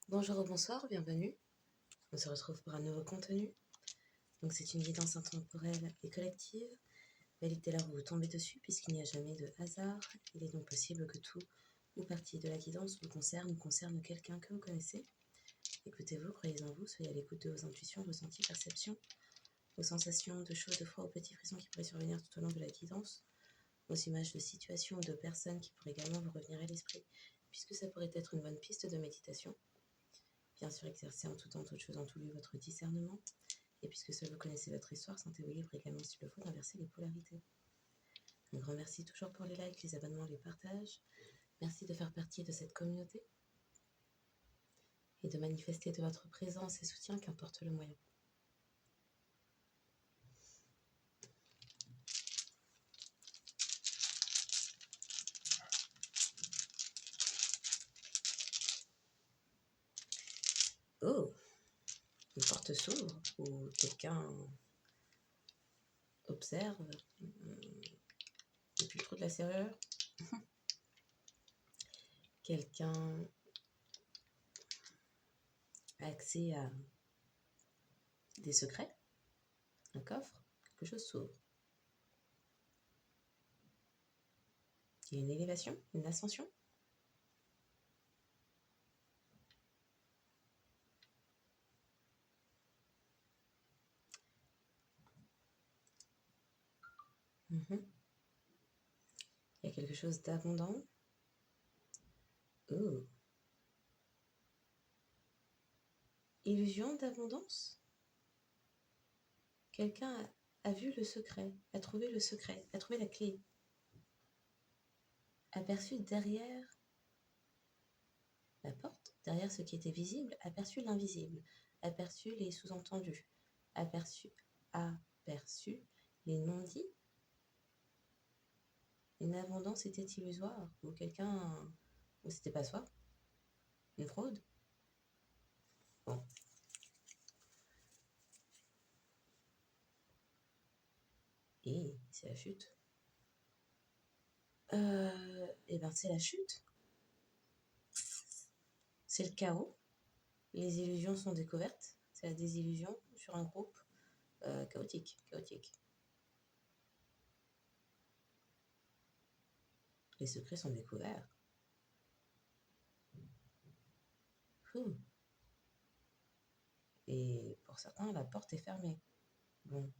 Bonjour ou bonsoir, bienvenue. On se retrouve pour un nouveau contenu. Donc c'est une guidance intemporelle et collective. Validez l'heure où vous tombez dessus puisqu'il n'y a jamais de hasard. Il est donc possible que tout ou partie de la guidance vous concerne ou concerne quelqu'un que vous connaissez. Écoutez-vous, croyez en vous, soyez à l'écoute de vos intuitions, ressentis, perceptions, vos sensations de chaud, de froid, aux petits frissons qui pourraient survenir tout au long de la guidance, vos images de situations ou de personnes qui pourraient également vous revenir à l'esprit, puisque ça pourrait être une bonne piste de méditation. Bien sûr, exercez en tout temps, toute chose en tout lieu votre discernement. Et puisque seul vous connaissez votre histoire, sentez-vous libre également s'il le faut d'inverser les polarités. Un grand merci toujours pour les likes, les abonnements, les partages. Merci de faire partie de cette communauté et de manifester de votre présence et soutien, qu'importe le moyen. Oh, une porte s'ouvre ou quelqu'un observe depuis le trou de la serrure. Quelqu'un a accès à des secrets, un coffre, quelque chose s'ouvre. Il y a une élévation, une ascension. Il y a quelque chose d'abondant. Oh. Illusion d'abondance. Quelqu'un a vu le secret, a trouvé le secret, a trouvé la clé. Aperçu derrière la porte, derrière ce qui était visible, aperçu l'invisible, aperçu les sous-entendus, aperçu les non-dits. Une abondance était illusoire, ou quelqu'un, ou c'était pas soi, une fraude. Bon. Et c'est la chute. Et ben c'est la chute. C'est le chaos. Les illusions sont découvertes. C'est la désillusion sur un groupe chaotique. Les secrets sont découverts. Et pour certains, la porte est fermée. Bon.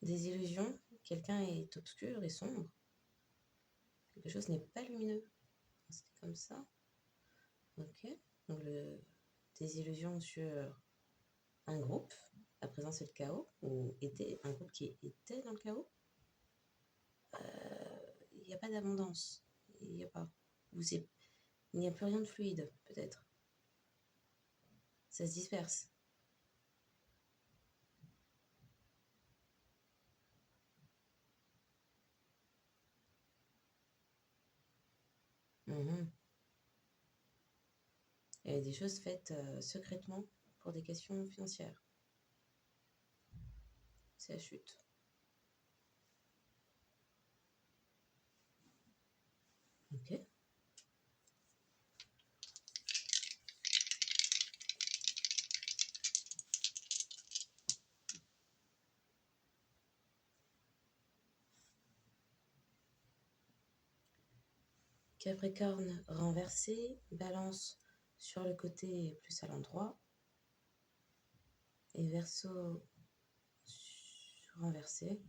Des illusions, quelqu'un est obscur et sombre. Quelque chose n'est pas lumineux. C'est comme ça. Ok. Donc des illusions sur un groupe. À présent, c'est le chaos. Ou était un groupe qui était dans le chaos. Il n'y a pas d'abondance. Il n'y a pas. Il n'y a plus rien de fluide, peut-être. Ça se disperse. Il y a des choses faites secrètement pour des questions financières. C'est la chute. Ok. Capricorne renversé, Balance sur le côté plus à l'endroit, et Verseau renversé.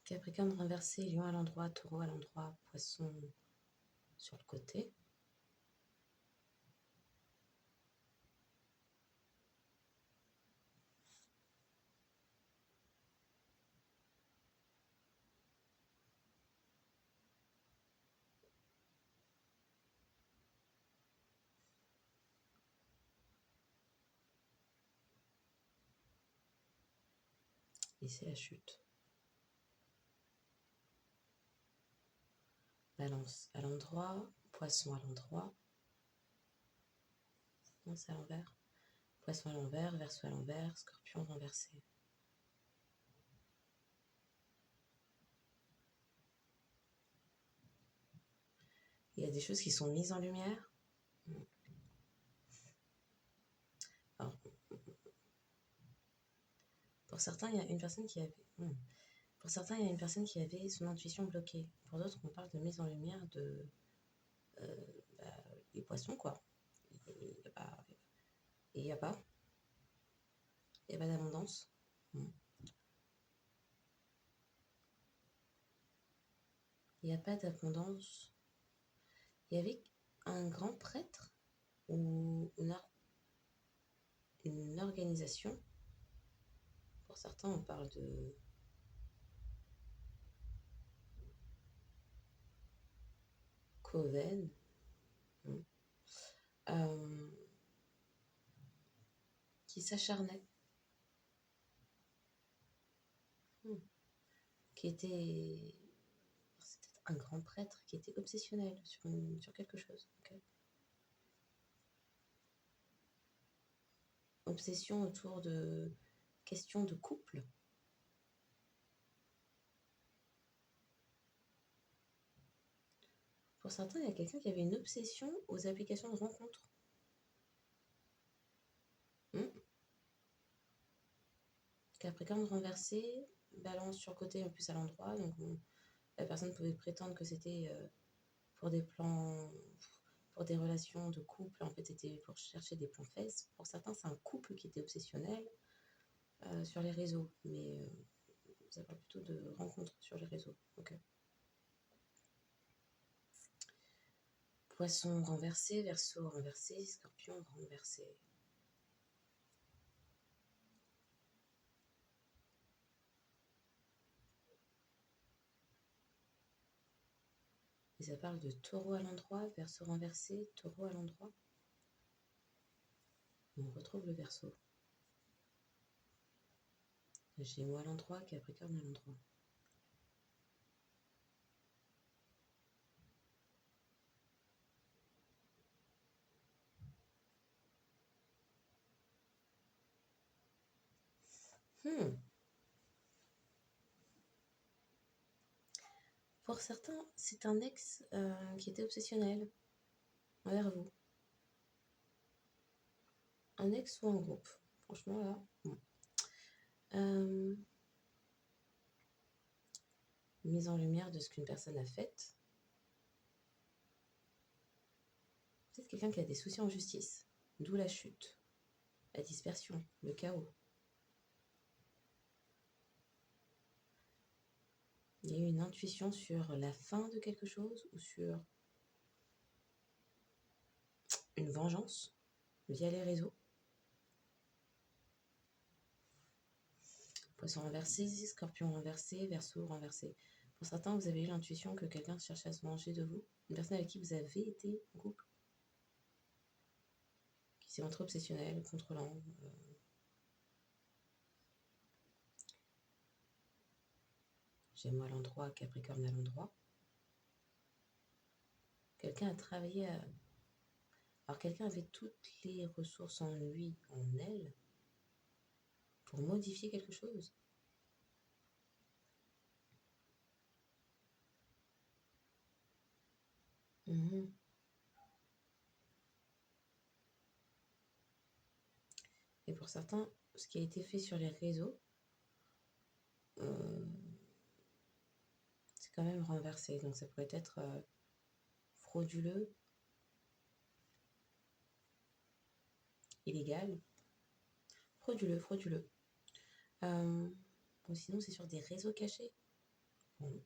Capricorne renversé, Lion à l'endroit, Taureau à l'endroit, Poisson sur le côté. Et c'est la chute. Balance à l'endroit, Poisson à l'endroit. Non, c'est à l'envers. Poisson à l'envers, Verseau à l'envers, Scorpion renversé. Il y a des choses qui sont mises en lumière. Alors, pour certains, il y a une personne qui avait... Pour certains, il y a une personne qui avait son intuition bloquée. Pour d'autres, on parle de mise en lumière de... les poissons, quoi. Il n'y a pas. Il n'y a pas d'abondance. Il n'y a pas d'abondance. Il y avait un grand prêtre ou une organisation. Pour certains, on parle de Coven, qui s'acharnait, qui était... C'était un grand prêtre qui était obsessionnel sur quelque chose. Okay. Obsession autour de questions de couple. Pour certains, il y a quelqu'un qui avait une obsession aux applications de rencontres. Capricorne renversé, Balance sur le côté en plus à l'endroit. Donc la personne pouvait prétendre que c'était pour des plans, pour des relations de couple. En fait, c'était pour chercher des plans fesses. Pour certains, c'est un couple qui était obsessionnel sur les réseaux. Mais ça parle plutôt de rencontres sur les réseaux. Okay. Poisson renversé, Verseau renversé, Scorpion renversé. Et ça parle de Taureau à l'endroit, Verseau renversé, Taureau à l'endroit. On retrouve le Verseau. Gémeaux à l'endroit, Capricorne à l'endroit. Pour certains, c'est un ex qui était obsessionnel envers vous. Un ex ou un groupe. Franchement, là. Mise en lumière de ce qu'une personne a fait. Peut-être quelqu'un qui a des soucis en justice. D'où la chute, la dispersion, le chaos. Il y a eu une intuition sur la fin de quelque chose ou sur une vengeance via les réseaux. Poisson renversé, Scorpion renversé, Verseau renversé. Pour certains, vous avez eu l'intuition que quelqu'un cherchait à se venger de vous. Une personne avec qui vous avez été en couple. Qui s'est montré obsessionnel, contrôlant. Gémeaux à l'endroit, Capricorne à l'endroit. Quelqu'un a travaillé à... Alors quelqu'un avait toutes les ressources en lui, en elle, pour modifier quelque chose. Et pour certains, ce qui a été fait sur les réseaux, c'est quand même renversé. Donc ça pourrait être frauduleux, illégal. Frauduleux. Bon, sinon, c'est sur des réseaux cachés. Bon.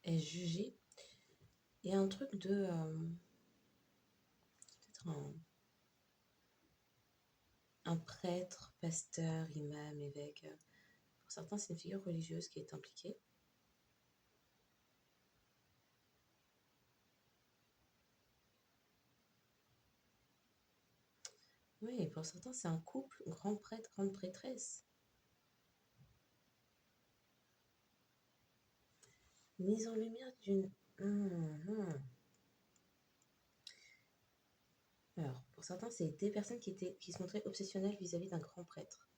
Est jugé. Il y a un truc de... peut-être un prêtre, pasteur, imam, évêque. Pour certains, c'est une figure religieuse qui est impliquée. Oui, pour certains, c'est un couple, grand prêtre, grande prêtresse. Mise en lumière d'une... Alors, pour certains, c'est des personnes qui se montraient obsessionnelles vis-à-vis d'un grand prêtre.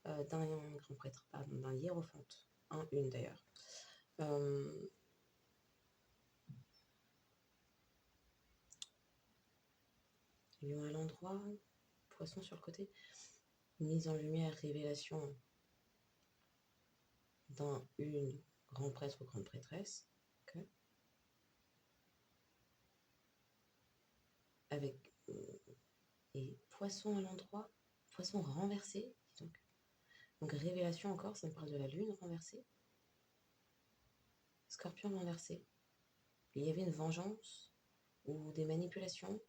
D'un grand prêtre, pardon, d'un hiérophante. Une d'ailleurs. Lion à l'endroit, poisson sur le côté. Mise en lumière, révélation une grand prêtre ou grande prêtresse. Okay. Avec et poisson à l'endroit, poisson renversé, donc révélation encore, ça me parle de la lune renversée. Scorpion renversé. Il y avait une vengeance ou des manipulations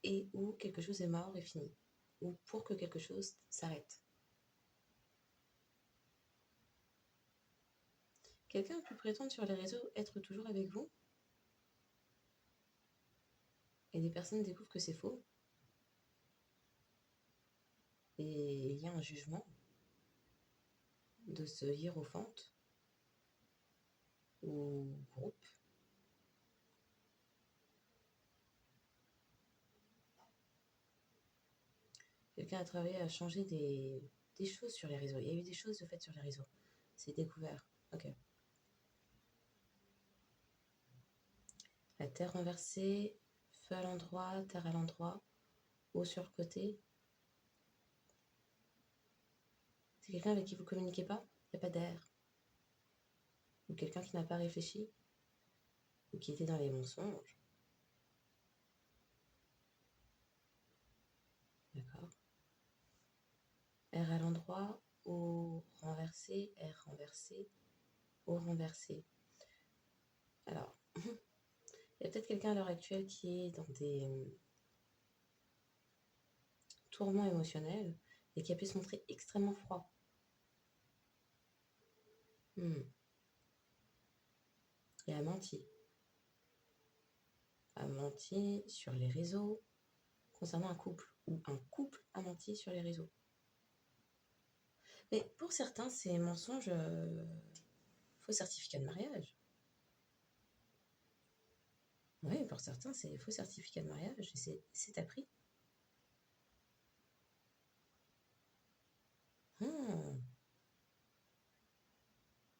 et où quelque chose est mort et fini. Ou pour que quelque chose s'arrête. Quelqu'un peut prétendre sur les réseaux être toujours avec vous et des personnes découvrent que c'est faux. Et il y a un jugement de ce hiérophante ou groupe. Quelqu'un a travaillé à changer des choses sur les réseaux. Il y a eu des choses de fait sur les réseaux. C'est découvert. Ok. La terre renversée, feu à l'endroit, terre à l'endroit, eau sur le côté. C'est quelqu'un avec qui vous ne communiquez pas. Il n'y a pas d'air. Ou quelqu'un qui n'a pas réfléchi. Ou qui était dans les mensonges. D'accord. R à l'endroit, eau renversée, R renversé, eau renversée. Alors, il y a peut-être quelqu'un à l'heure actuelle qui est dans des tourments émotionnels et qui a pu se montrer extrêmement froid. Et a menti. A menti sur les réseaux concernant un couple. Ou un couple a menti sur les réseaux. Mais pour certains, ces mensonges, faux certificat de mariage. Oui, pour certains, c'est faux certificat de mariage et c'est appris.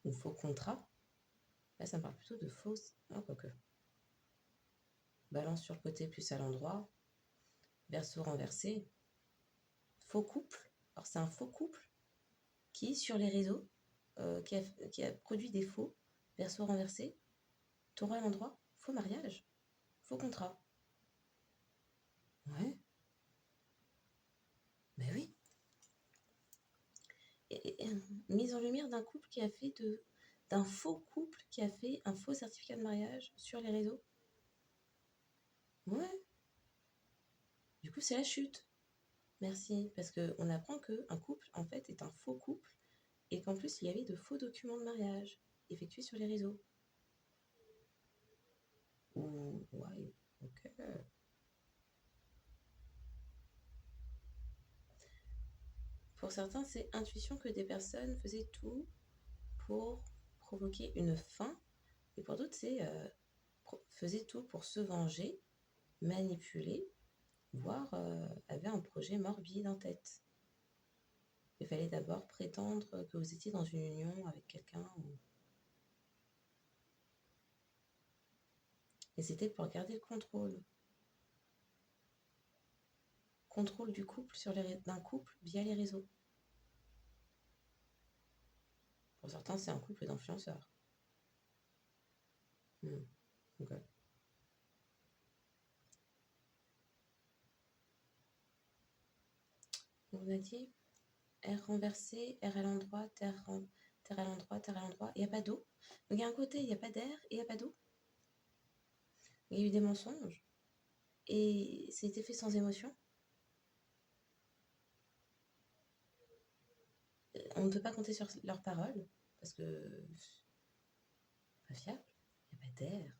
Ou faux contrat. Là, ça me parle plutôt de fausses. Oh, quoique. Balance sur le côté plus à l'endroit. Verseau renversé. Faux couple. Alors, c'est un faux couple qui, sur les réseaux, qui a produit des faux. Verseau renversé. Taureau à l'endroit. Faux mariage. Faux contrat. Ouais. Ben oui. Et mise en lumière d'un couple qui a fait d'un faux couple qui a fait un faux certificat de mariage sur les réseaux. Ouais. Du coup, c'est la chute. Merci, parce qu'on apprend qu'un couple, en fait, est un faux couple et qu'en plus, il y avait de faux documents de mariage effectués sur les réseaux. Ouais, ok. Pour certains, c'est intuition que des personnes faisaient tout pour provoquer une fin, et pour d'autres, c'est faisaient tout pour se venger, manipuler, voire avait un projet morbide en tête. Il fallait d'abord prétendre que vous étiez dans une union avec quelqu'un. Et c'était pour garder le contrôle. Contrôle du couple d'un couple via les réseaux. Pour certains, c'est un couple d'influenceurs. Okay. On a dit R renversé, R à l'endroit, terre à l'endroit, terre à l'endroit. Il n'y a pas d'eau. Donc il y a un côté, il n'y a pas d'air et il n'y a pas d'eau. Il y a eu des mensonges. Et c'était fait sans émotion. On ne peut pas compter sur leurs paroles parce que pas fiable. Il n'y a pas d'air.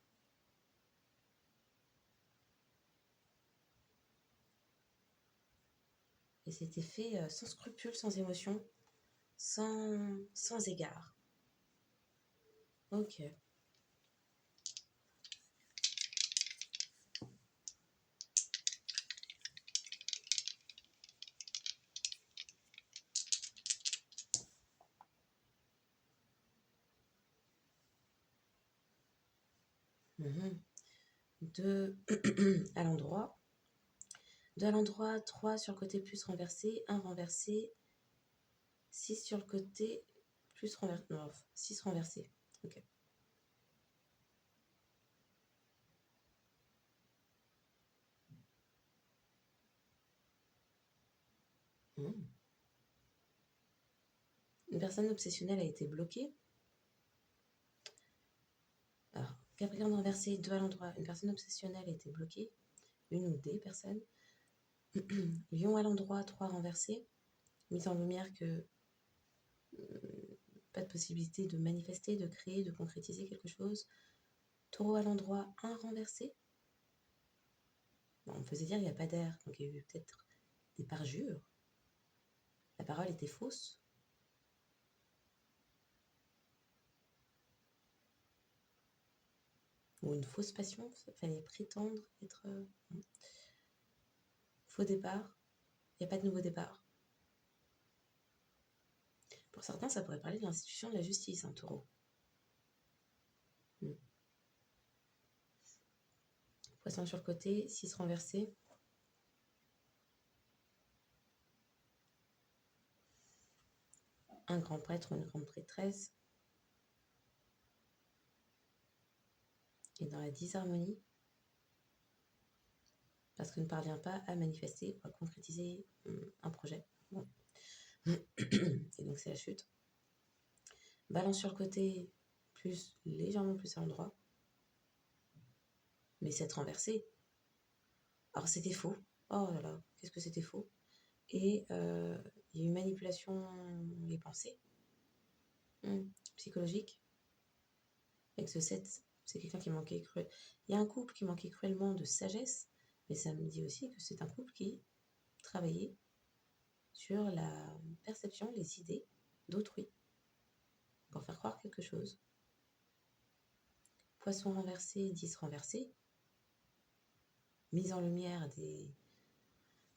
Et c'était fait sans scrupule, sans émotion, sans égard. Ok. Mhm. 2 à l'endroit. 2 à l'endroit, 3 sur le côté plus renversé, 1 renversé, 6 sur le côté plus renversé. Non, 6 renversé. Ok. Mhm. Une personne obsessionnelle a été bloquée. Alors, Capricorne renversé, 2 à l'endroit. Une personne obsessionnelle a été bloquée. Une ou des personnes. Lion à l'endroit, 3 renversé. Mise en lumière que pas de possibilité de manifester, de créer, de concrétiser quelque chose. Taureau à l'endroit, 1 renversé. Bon, on faisait dire qu'il n'y a pas d'air, donc il y a eu peut-être des parjures. La parole était fausse. Ou une fausse passion, il fallait prétendre être... Faux départ, il n'y a pas de nouveau départ. Pour certains, ça pourrait parler de l'institution de la justice, un taureau. Poisson sur le côté, 6 renversé. Un grand prêtre ou une grande prêtresse. Et dans la disharmonie, parce qu'on ne parvient pas à manifester ou à concrétiser un projet. Bon. Et donc c'est la chute. Balance sur le côté, légèrement plus à l'endroit. Mais 7 renversé. Alors c'était faux. Oh là là, qu'est-ce que c'était faux. Et il y a une manipulation des pensées psychologiques. Avec ce 7, c'est quelqu'un qui manquait cruellement. Il y a un couple qui manquait cruellement de sagesse, mais ça me dit aussi que c'est un couple qui travaillait sur la perception, les idées d'autrui pour faire croire quelque chose. Poisson renversé, 10 renversé. Mise en lumière qu'il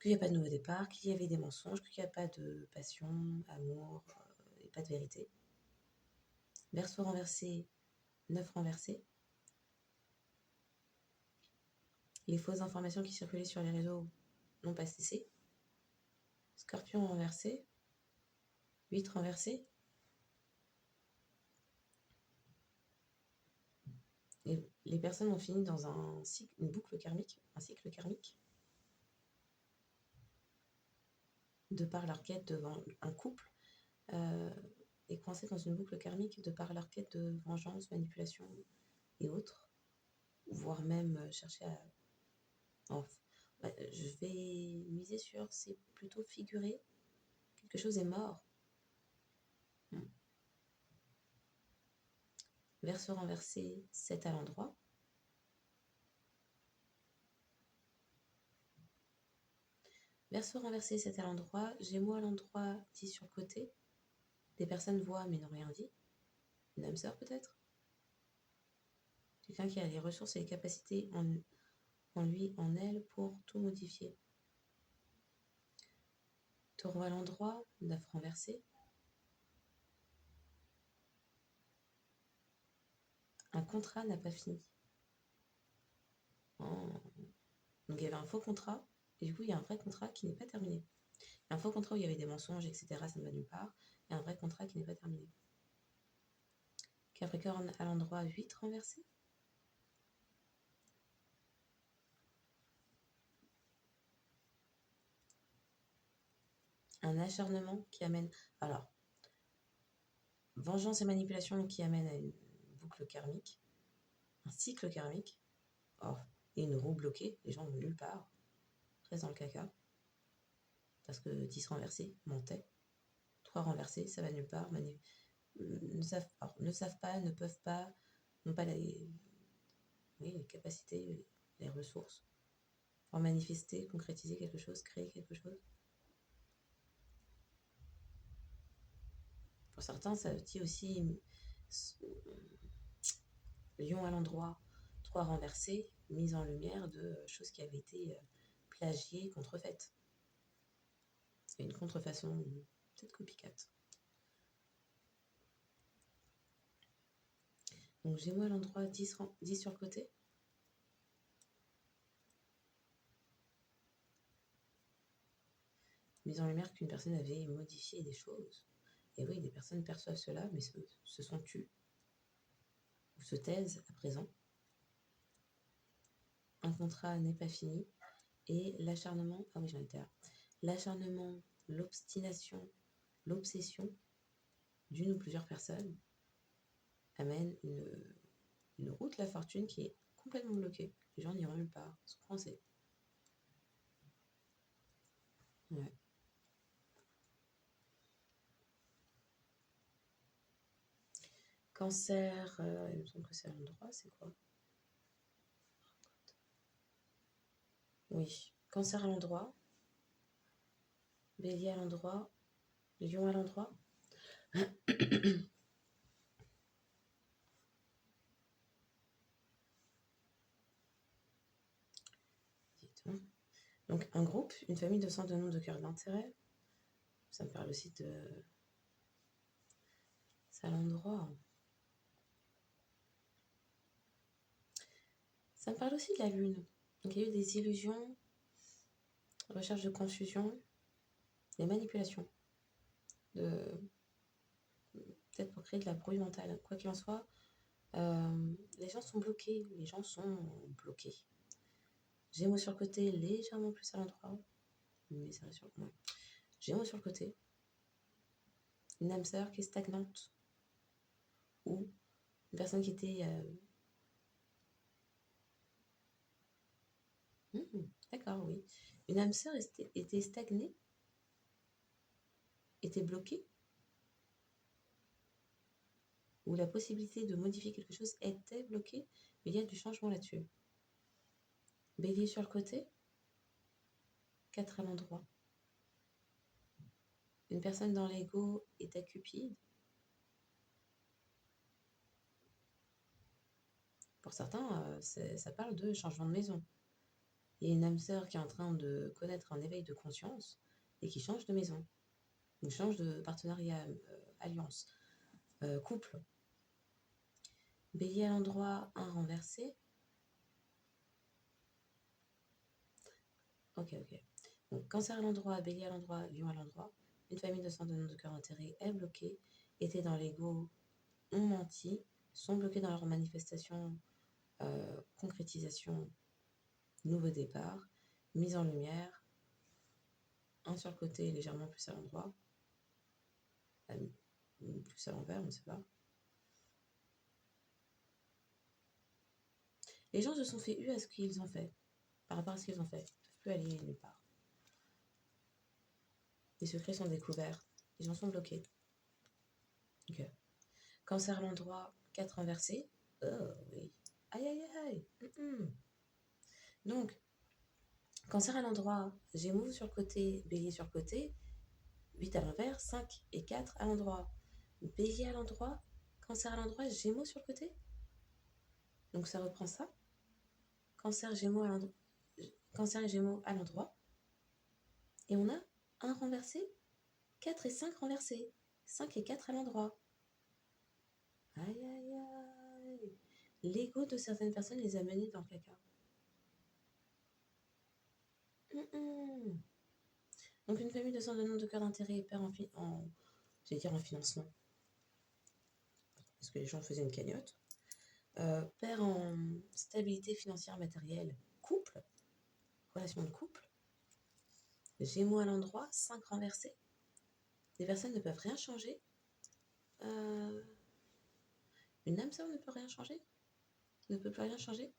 n'y a pas de nouveau départ, qu'il y avait des mensonges, qu'il n'y a pas de passion, amour et pas de vérité. Verseau renversé, 9 renversé. Les fausses informations qui circulaient sur les réseaux n'ont pas cessé. Scorpion renversé, 8 renversé. Et les personnes ont fini dans une boucle karmique, un cycle karmique, de par leur quête devant un couple est coincé dans une boucle karmique de par leur quête de vengeance, manipulation et autres, voire même chercher à... je vais miser sur, c'est plutôt figuré, quelque chose est mort. Verseau renversé, 7 à l'endroit. Verseau renversé, 7 à l'endroit. Gémeaux à l'endroit, 10 sur le côté. Des personnes voient mais n'ont rien dit. Une âme sœur peut-être. Quelqu'un qui a les ressources et les capacités en lui, en elle, pour tout modifier. Taureau à l'endroit, 9 renversé. Un contrat n'a pas fini. Donc il y avait un faux contrat, et du coup il y a un vrai contrat qui n'est pas terminé. Il y a un faux contrat où il y avait des mensonges, etc. Ça ne va nulle part. Et un vrai contrat qui n'est pas terminé. Capricorne à l'endroit, 8 renversé. Un acharnement qui amène... Alors, vengeance et manipulation qui amène à une boucle karmique, un cycle karmique, et une roue bloquée, les gens vont nulle part, très dans le caca, parce que 10 renversés, mentait, 3 renversés, ça va nulle part, ne savent pas, ne peuvent pas, n'ont pas les capacités, les ressources pour manifester, concrétiser quelque chose, créer quelque chose. Pour certains, ça dit aussi lion à l'endroit, 3 renversés, mise en lumière de choses qui avaient été plagiées, contrefaites. Et une contrefaçon, peut-être copycat. Donc Gémeaux à l'endroit, 10 sur le côté. Mise en lumière qu'une personne avait modifié des choses. Et oui, des personnes perçoivent cela, mais se sont tues ou se taisent à présent. Un contrat n'est pas fini. Et l'acharnement, ah oui, j'en étais là. L'acharnement, l'obstination, l'obsession d'une ou plusieurs personnes amène une route de la fortune qui est complètement bloquée. Les gens n'iront nulle part, sont coincés. Ouais. Cancer, il me semble que c'est à l'endroit, c'est quoi? Oui, Cancer à l'endroit, Bélier à l'endroit, Lion à l'endroit. Donc un groupe, une famille de centres de nombre de cœurs d'intérêt. Ça me parle aussi de... C'est à l'endroit. Ça me parle aussi de la lune. Donc il y a eu des illusions, recherche de confusion, des manipulations. Peut-être pour créer de la brouille mentale. Quoi qu'il en soit, les gens sont bloqués. Gémeaux sur le côté, légèrement plus à l'endroit. Mais ça reste sur le... Ouais. Gémeaux sur le côté. Une âme sœur qui est stagnante. Ou une personne qui était... d'accord, oui. Une âme sœur était stagnée, était bloquée, ou la possibilité de modifier quelque chose était bloquée, mais il y a du changement là-dessus. Bélier sur le côté, 4 à l'endroit. Une personne dans l'ego est à Cupide. Pour certains, ça parle de changement de maison. Il y a une âme sœur qui est en train de connaître un éveil de conscience et qui change de maison, ou change de partenariat, alliance, couple. Bélier à l'endroit, 1 renversé. Ok. Donc, Cancer à l'endroit, Bélier à l'endroit, Lion à l'endroit. Une famille de centres de nombre de cœurs d'intérêt est bloquée, étaient dans l'ego, ont menti, sont bloqués dans leur manifestation, concrétisation, nouveau départ, mise en lumière, 1 sur le côté, légèrement plus à l'endroit, plus à l'envers, on ne sait pas. Les gens se sont fait à ce qu'ils ont fait, par rapport à ce qu'ils ont fait. Ils ne peuvent plus aller nulle part. Les secrets sont découverts, les gens sont bloqués. Ok. Cancer à l'endroit, 4 inversés. Oh oui. Aïe. Donc, Cancer à l'endroit, Gémeaux sur le côté, Bélier sur le côté, 8 à l'envers, 5 et 4 à l'endroit. Bélier à l'endroit, Cancer à l'endroit, Gémeaux sur le côté. Donc ça reprend ça. Cancer, Gémeaux à l'endroit. Cancer et Gémeaux à l'endroit. Et on a 1 renversé, 4 et 5 renversés. 5 et 4 à l'endroit. Aïe. L'ego de certaines personnes les a menés dans le caca. Donc une famille de centres de nombre de cœurs d'intérêt perd en financement. Parce que les gens faisaient une cagnotte. Perd en stabilité financière matérielle. Couple. Relation de couple. Gémeaux à l'endroit, 5 renversés. Les personnes ne peuvent rien changer. Une âme sœur ne peut rien changer. Ne peut plus rien changer.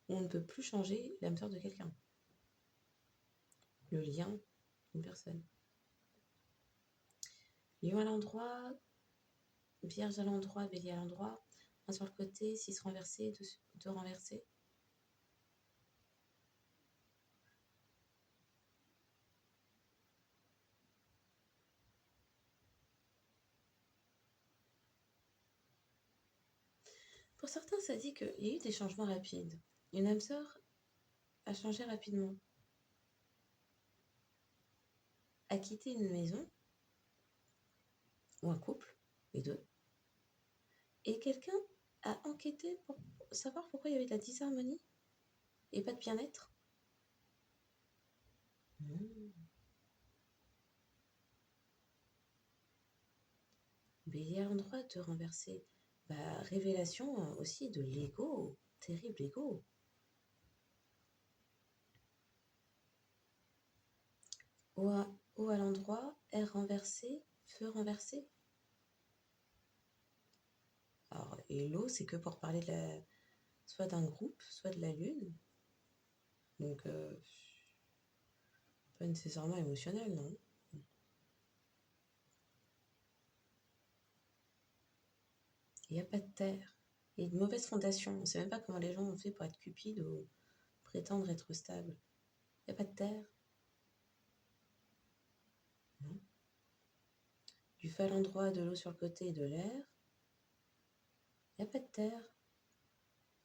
On ne peut plus changer l'âme sœur de quelqu'un. Le lien d'une personne. Lion à l'endroit, Vierge à l'endroit, Bélier à l'endroit, 1 sur le côté, 6 renversés, 2 renversés. Pour certains, ça dit qu'il y a eu des changements rapides. Une âme sœur a changé rapidement, a quitté une maison, ou un couple, les deux, et quelqu'un a enquêté pour savoir pourquoi il y avait de la disharmonie et pas de bien-être. Bélier à l'endroit de renverser. Révélation aussi de l'ego, terrible ego. Eau à l'endroit, air renversé, feu renversé. Alors, et l'eau, c'est que pour parler soit d'un groupe, soit de la lune. Donc, pas nécessairement émotionnel, non. Il n'y a pas de terre. Il y a une mauvaise fondation. On ne sait même pas comment les gens ont fait pour être cupides ou prétendre être stables. Il n'y a pas de terre. Non. Du feu à l'endroit, de l'eau sur le côté et de l'air. Il n'y a pas de terre.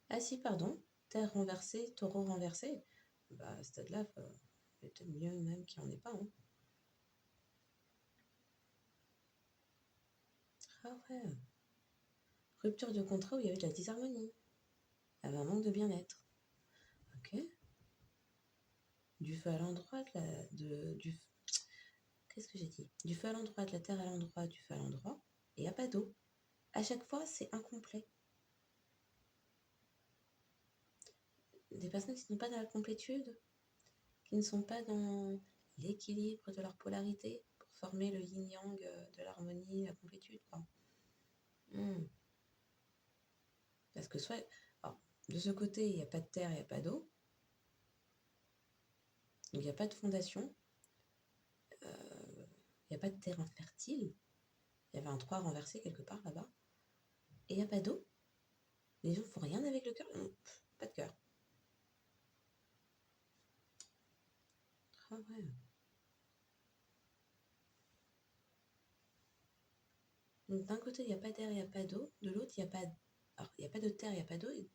Ah si, pardon. Terre renversée, taureau renversé. À ce stade-là, il est peut-être mieux même qu'il n'y en ait pas. Hein. Ah ouais. Rupture de contrat où il y avait de la disharmonie. Il y avait un manque de bien-être. Ok. Du feu à l'endroit, qu'est-ce que j'ai dit? Du feu à l'endroit, de la terre à l'endroit, du feu à l'endroit. Et il n'y a pas d'eau. À chaque fois, c'est incomplet. Des personnes qui ne sont pas dans la complétude, qui ne sont pas dans l'équilibre de leur polarité pour former le yin-yang de l'harmonie, la complétude, quoi. Parce que soit, alors, de ce côté, il n'y a pas de terre, il n'y a pas d'eau. Donc il n'y a pas de fondation. Il n'y a pas de terrain fertile. Il y avait un 3 renversé quelque part là-bas. Et il n'y a pas d'eau. Les gens ne font rien avec le cœur. Pas de cœur. Ah ouais. Donc d'un côté, il n'y a pas d'air, il n'y a pas d'eau. De l'autre, il n'y a pas... Alors, il n'y a pas de terre, il n'y a pas d'eau. Et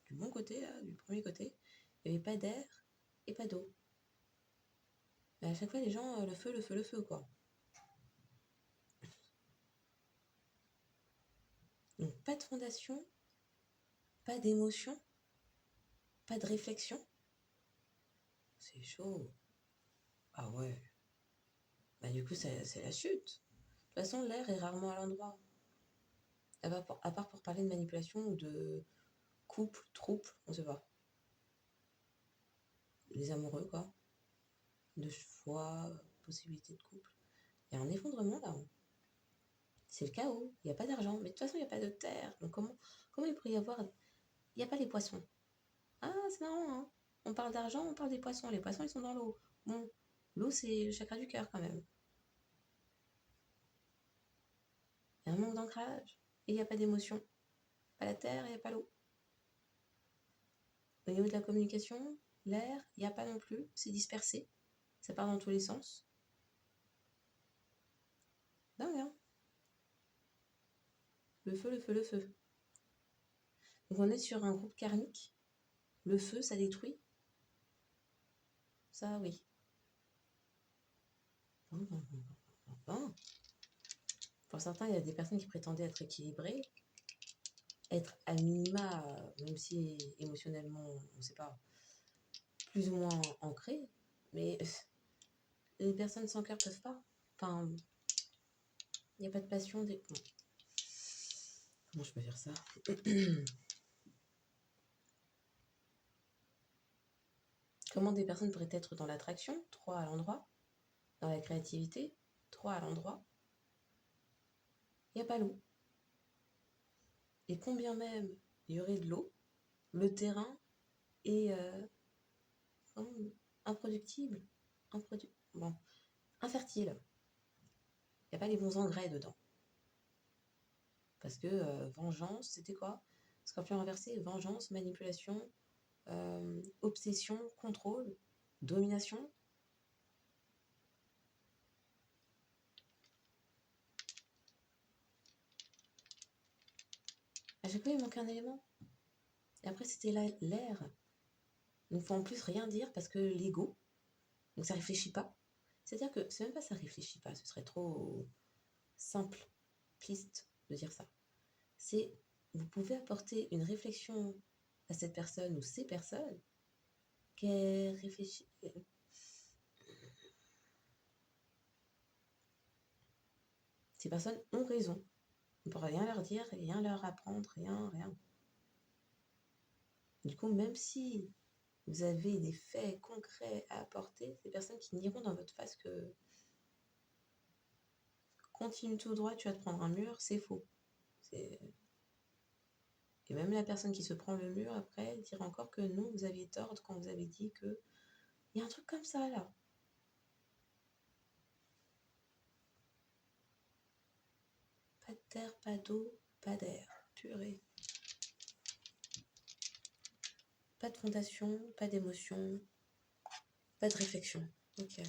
du bon côté, là, du premier côté, il n'y avait pas d'air et pas d'eau. Mais à chaque fois, les gens, le feu, le feu, le feu, quoi. Donc pas de fondation, pas d'émotion, pas de réflexion. C'est chaud. Ah ouais. Du coup, c'est la chute. De toute façon, l'air est rarement à l'endroit. À part pour parler de manipulation ou de couple, troupe, on sait pas. Les amoureux, quoi. De choix, possibilité de couple. Il y a un effondrement là. C'est le chaos. Il n'y a pas d'argent. Mais de toute façon, il n'y a pas de terre. Donc comment il pourrait y avoir... Il n'y a pas les poissons. Ah, c'est marrant, hein. On parle d'argent, on parle des poissons. Les poissons, ils sont dans l'eau. Bon, l'eau, c'est le chakra du cœur quand même. Il y a un manque d'ancrage. Et il n'y a pas d'émotion. Pas la terre, il n'y a pas l'eau. Au niveau de la communication, l'air, il n'y a pas non plus. C'est dispersé. Ça part dans tous les sens. Dingue, hein. Le feu, le feu, le feu. Donc on est sur un groupe karmique. Le feu, ça détruit. Ça, oui. Pour certains, il y a des personnes qui prétendaient être équilibrées, être à minima, même si émotionnellement, on ne sait pas, plus ou moins ancrées, mais les personnes sans cœur ne peuvent pas. Enfin, il n'y a pas de passion. Comment je peux dire ça? Comment des personnes pourraient être dans l'attraction, 3 à l'endroit, dans la créativité, 3 à l'endroit, il n'y a pas l'eau. Et combien même il y aurait de l'eau, le terrain est improductible, infertile. Il n'y a pas les bons engrais dedans. Parce que vengeance, c'était quoi? Scorpion inversé, vengeance, manipulation, obsession, contrôle, domination. À À chaque fois, il manque un élément. Et après, c'était l'air. Il ne faut en plus rien dire parce que l'ego, donc ça réfléchit pas. C'est-à-dire que c'est même pas ça réfléchit pas, ce serait trop simpliste de dire ça. C'est, vous pouvez apporter une réflexion à cette personne ou ces personnes qu'elle réfléchit. Ces personnes ont raison. On ne peut rien leur dire, rien leur apprendre, rien. Du coup, même si vous avez des faits concrets à apporter, ces personnes qui n'iront dans votre face que continue tout droit, tu vas te prendre un mur, c'est faux. Et même la personne qui se prend le mur, après, dira encore que non, vous aviez tort quand vous avez dit que... Il y a un truc comme ça, là. Pas de terre, pas d'eau, pas d'air. Purée. Pas de fondation, pas d'émotion, pas de réflexion. Ok.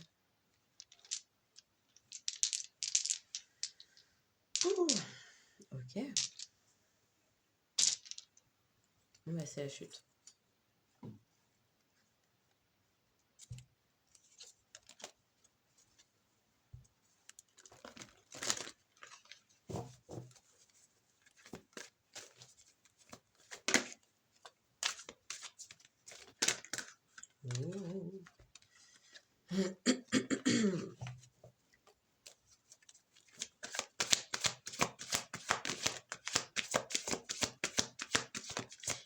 Ouh. Ok. Bon, bah, c'est la chute. Ouh.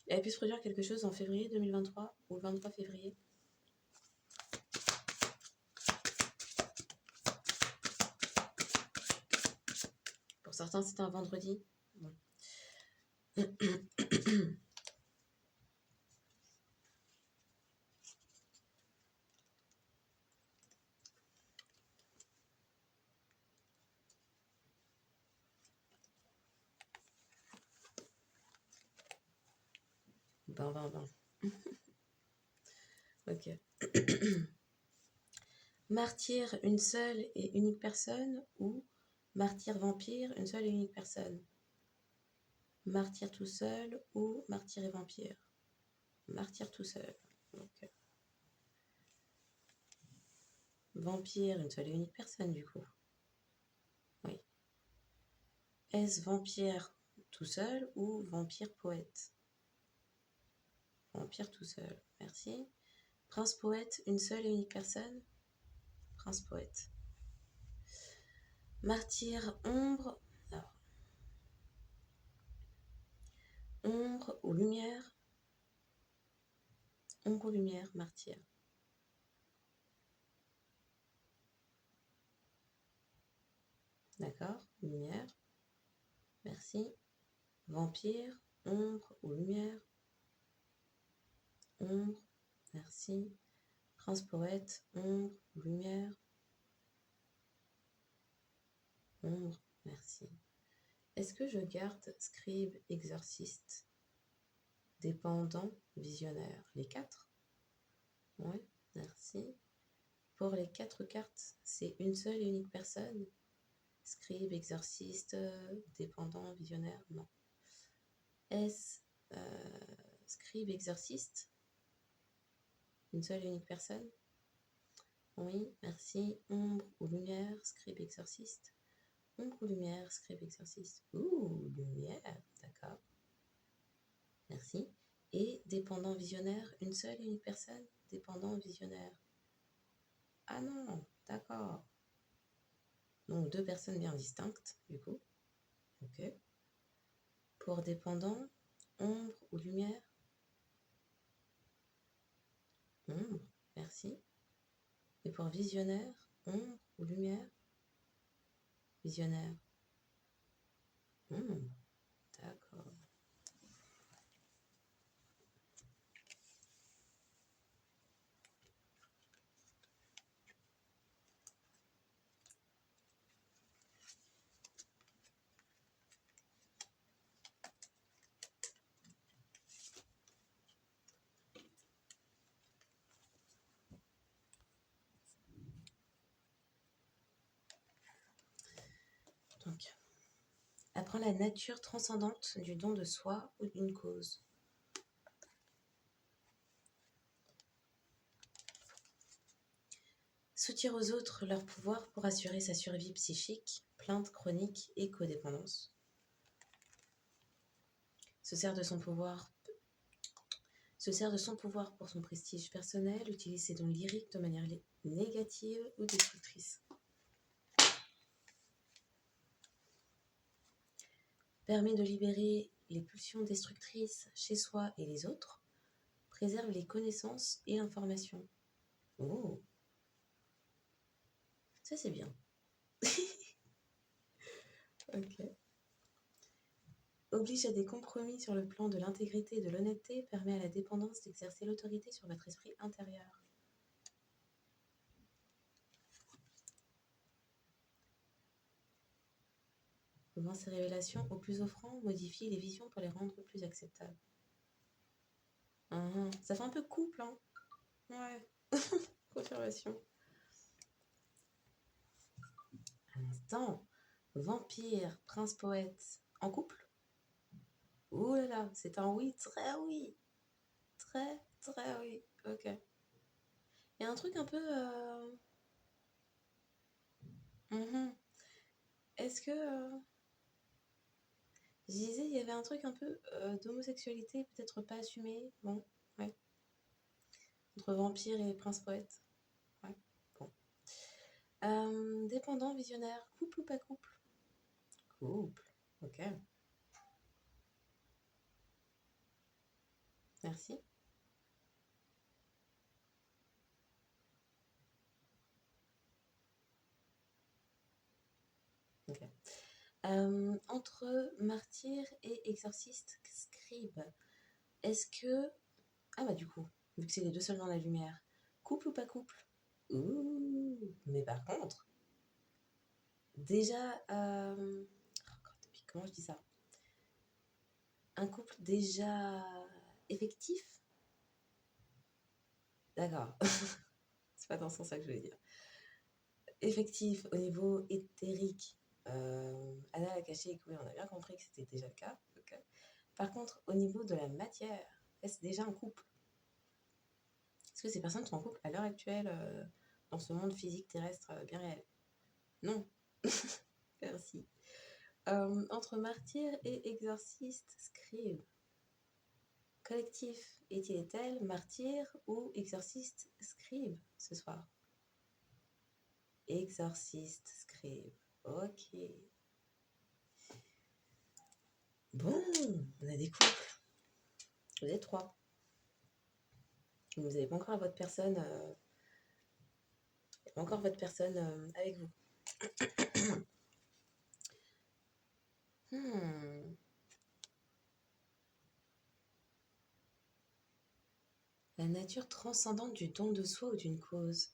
Il a pu se produire quelque chose en février 2023 ou le 23 février. Pour certains, c'était un vendredi. Bon. Ben. Ok. Martyr, une seule et unique personne ou martyr vampire, une seule et unique personne. Martyr tout seul ou martyr et vampire. Martyr tout seul. Donc, vampire, une seule et unique personne du coup. Oui. Est-ce vampire tout seul ou vampire poète? Vampire tout seul, merci. Prince poète, une seule et unique personne. Prince poète. Martyr ombre. Alors. Ombre ou lumière. Ombre ou lumière, martyr. D'accord, lumière. Merci. Vampire, ombre ou lumière. Ombre, merci. Prince poète, ombre ou lumière. Ombre, merci. Est-ce que je garde scribe, exorciste, dépendant, visionnaire? Les 4? Oui, merci. Pour les 4 cartes, c'est une seule et unique personne. Scribe, exorciste, dépendant, visionnaire, non. Est-ce scribe, exorciste? Une seule et unique personne? Oui, merci. Ombre ou lumière, scribe, exorciste. Ombre ou lumière, scribe, exorciste. Ouh, lumière, d'accord. Merci. Et dépendant, visionnaire, une seule et unique personne? Dépendant, visionnaire. Ah non, d'accord. Donc 2 personnes bien distinctes, du coup. Ok. Pour dépendant, ombre ou lumière? Ombre, merci. Et pour visionnaire, ombre ou lumière? Visionnaire. D'accord. Comprend la nature transcendante du don de soi ou d'une cause. Soutire aux autres leur pouvoir pour assurer sa survie psychique, plainte chronique et codépendance. Se sert de son pouvoir pour son prestige personnel, utilise ses dons lyriques de manière négative ou destructrice. Permet de libérer les pulsions destructrices chez soi et les autres, préserve les connaissances et l'information. Oh, ça c'est bien. Ok. Oblige à des compromis sur le plan de l'intégrité et de l'honnêteté, permet à la dépendance d'exercer l'autorité sur votre esprit intérieur. Vend ses révélations aux plus offrants, modifie les visions pour les rendre plus acceptables. Ça fait un peu couple, hein. Ouais. Confirmation. Un instant. Vampire, prince poète, en couple? Ouh là là, c'est un oui, très oui. Très, très oui. Ok. Il y a un truc un peu... Est-ce que... Je disais, il y avait un truc un peu d'homosexualité, peut-être pas assumé. Bon, ouais. Entre vampire et prince poète. Ouais, bon. Dépendant, visionnaire, couple ou pas couple? Couple, ok. Merci. Ok. Entre martyr et exorciste, scribe, est-ce que... Ah bah du coup, vu que c'est les deux seuls dans la lumière, couple ou pas couple? Ouh, mais par contre, déjà... comment je dis ça? Un couple déjà effectif? D'accord. C'est pas dans ce sens-là que je voulais dire. Effectif au niveau éthérique. Anna l'a caché, oui, on a bien compris que c'était déjà le cas. Okay. Par contre, au niveau de la matière, est-ce déjà un couple? Est-ce que ces personnes sont en couple à l'heure actuelle dans ce monde physique terrestre bien réel? Non. Merci. Entre martyr et exorciste, scribe. Collectif, est-il martyr ou exorciste, scribe ce soir? Exorciste, scribe. Ok. Bon, on a des couples. Vous êtes 3. Vous n'avez pas encore votre personne, avec vous. La nature transcendante du don de soi ou d'une cause.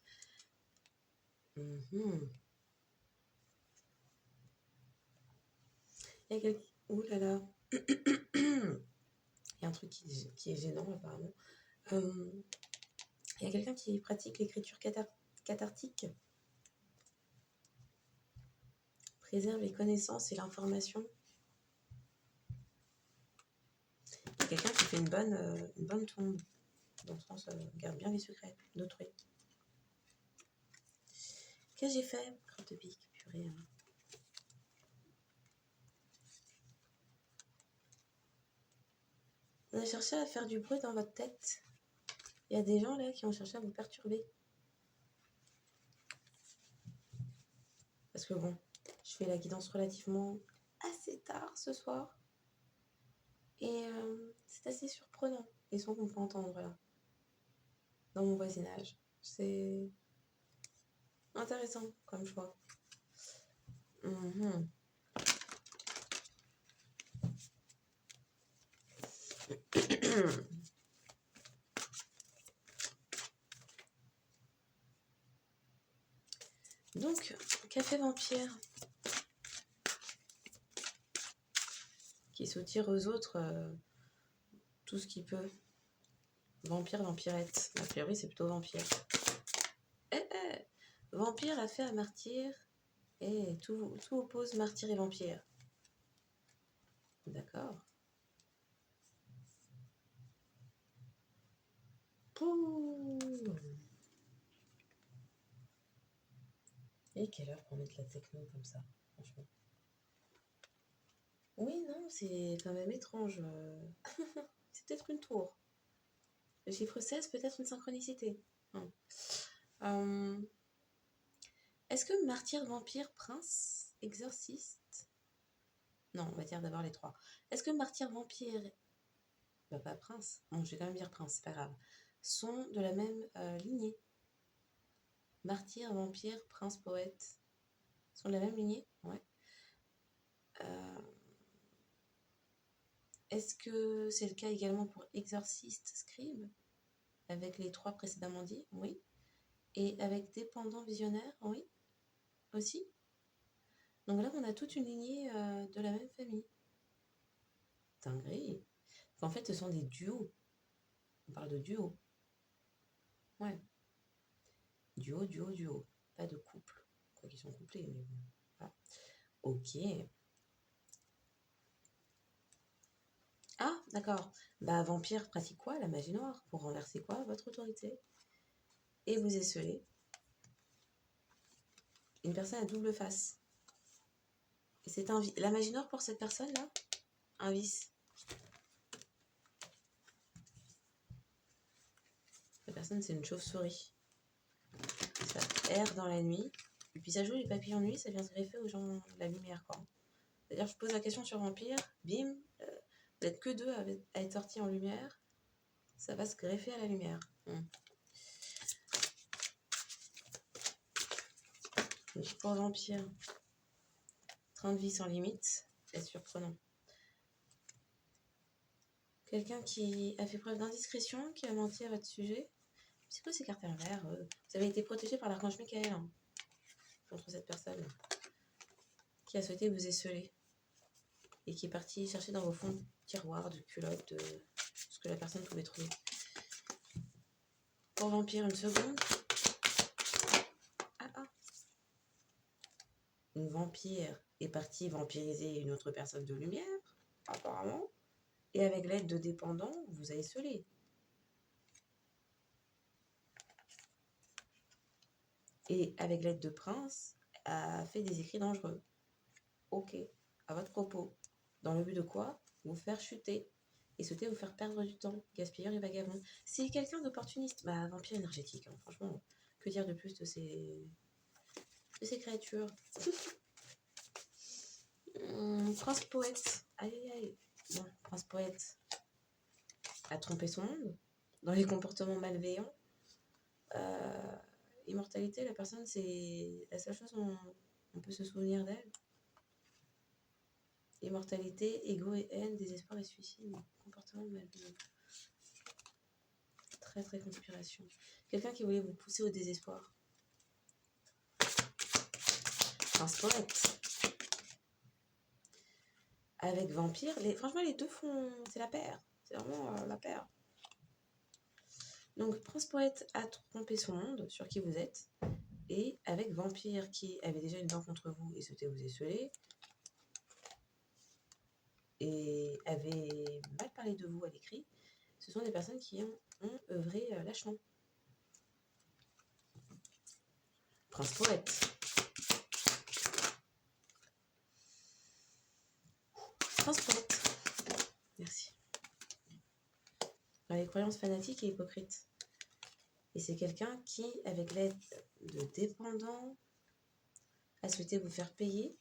Il y a quelqu'un... Ouh là là. Il y a un truc qui est gênant apparemment. Il y a quelqu'un qui pratique l'écriture cathartique. Préserve les connaissances et l'information. Il y a quelqu'un qui fait une bonne tombe. Dans le sens, garde bien les secrets d'autrui. Qu'est-ce que j'ai fait? Crotte de pique, purée. Hein. Vous avez cherché à faire du bruit dans votre tête. Il y a des gens là qui ont cherché à vous perturber. Parce que bon, je fais la guidance relativement assez tard ce soir. Et c'est assez surprenant, les sons qu'on peut entendre là, dans mon voisinage. C'est intéressant comme choix. Donc, café vampire qui soutire aux autres tout ce qu'il peut. Vampire, vampirette. A priori, c'est plutôt vampire. Vampire a fait à martyr et tout oppose martyr et vampire. D'accord. Pouh. Et quelle heure pour mettre la techno comme ça, franchement. Oui, non, c'est quand même étrange. C'est peut-être une tour. Le chiffre 16, peut-être une synchronicité. Non. Est-ce que martyr, vampire, prince, exorciste... Non, on va dire d'abord les trois. Est-ce que martyr, vampire... Bah, pas prince. Bon, je vais quand même dire prince, c'est pas grave. Sont de la même lignée. Martyr, vampire, prince, poète. Sont de la même lignée? Ouais. Est-ce que c'est le cas également pour exorciste, scribe? Avec les trois précédemment dits? Oui. Et avec dépendant visionnaire? Oui. Aussi? Donc là, on a toute une lignée de la même famille. Dinguerie. En fait, ce sont des duos. On parle de duo. Ouais. Duo, duo, duo. Pas de couple. Quoi qu'ils sont couplés, mais bon. Voilà. Ok. Ah, d'accord. Bah, vampire pratique quoi? La magie noire. Pour renverser quoi? Votre autorité. Et vous esselez une personne à double face. Et c'est un la magie noire pour cette personne-là? Un vice. La personne, c'est une chauve-souris. Ça erre dans la nuit. Et puis ça joue les papillons de nuit, ça vient se greffer aux gens de la lumière, quoi. C'est-à-dire, je pose la question sur Vampire, bim, vous n'êtes que deux à être sortis en lumière, ça va se greffer à la lumière. Donc pour Vampire, train de vie sans limite, c'est surprenant. Quelqu'un qui a fait preuve d'indiscrétion, qui a menti à votre sujet. C'est quoi ces cartes à l'envers? Vous avez été protégé par l'archange Michael contre cette personne qui a souhaité vous esseler et qui est parti chercher dans vos fonds de tiroirs, de culottes, de ce que la personne pouvait trouver. Pour Vampire, une seconde. Une vampire est partie vampiriser une autre personne de lumière, apparemment, et avec l'aide de dépendants, vous avez scellé. Et avec l'aide de prince, a fait des écrits dangereux. Ok, à votre propos. Dans le but de quoi? Vous faire chuter et souhaiter vous faire perdre du temps, gaspilleur et vagabond. C'est quelqu'un d'opportuniste, bah vampire énergétique, hein, franchement. Que dire de plus de ces créatures? Prince poète. Aïe aïe aïe. Bon, prince poète a trompé son monde dans les comportements malveillants. Immortalité, la personne, c'est la seule chose dont on peut se souvenir d'elle. Immortalité, ego et haine, désespoir et suicide. Comportement malveillant. Très très conspiration. Quelqu'un qui voulait vous pousser au désespoir. Prince poète. Avec vampire, franchement les deux font... C'est la paire. C'est vraiment la paire. Donc Prince poète a trompé son monde sur qui vous êtes. Et avec vampire qui avait déjà une dent contre vous et souhaitait vous esseler. Et avait mal parlé de vous à l'écrit. Ce sont des personnes qui ont œuvré lâchement. Prince poète. Prince poète. Merci. Dans les croyances fanatiques et hypocrites. Et c'est quelqu'un qui, avec l'aide de dépendants, a souhaité vous faire payer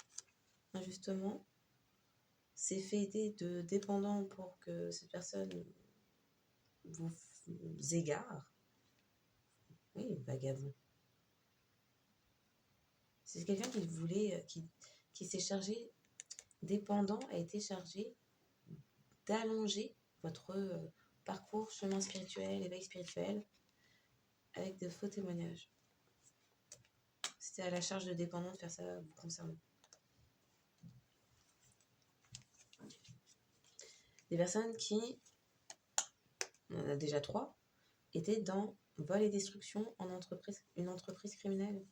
injustement. S'est fait aider de dépendants pour que cette personne vous égare. Oui, vagabond. C'est quelqu'un qui voulait, qui s'est chargé, dépendant, a été chargé d'allonger votre parcours, chemin spirituel, éveil spirituel, avec de faux témoignages. C'était à la charge de dépendant de faire ça vous concernant. Des personnes qui, on en a déjà 3, étaient dans vol et destruction en entreprise, une entreprise criminelle.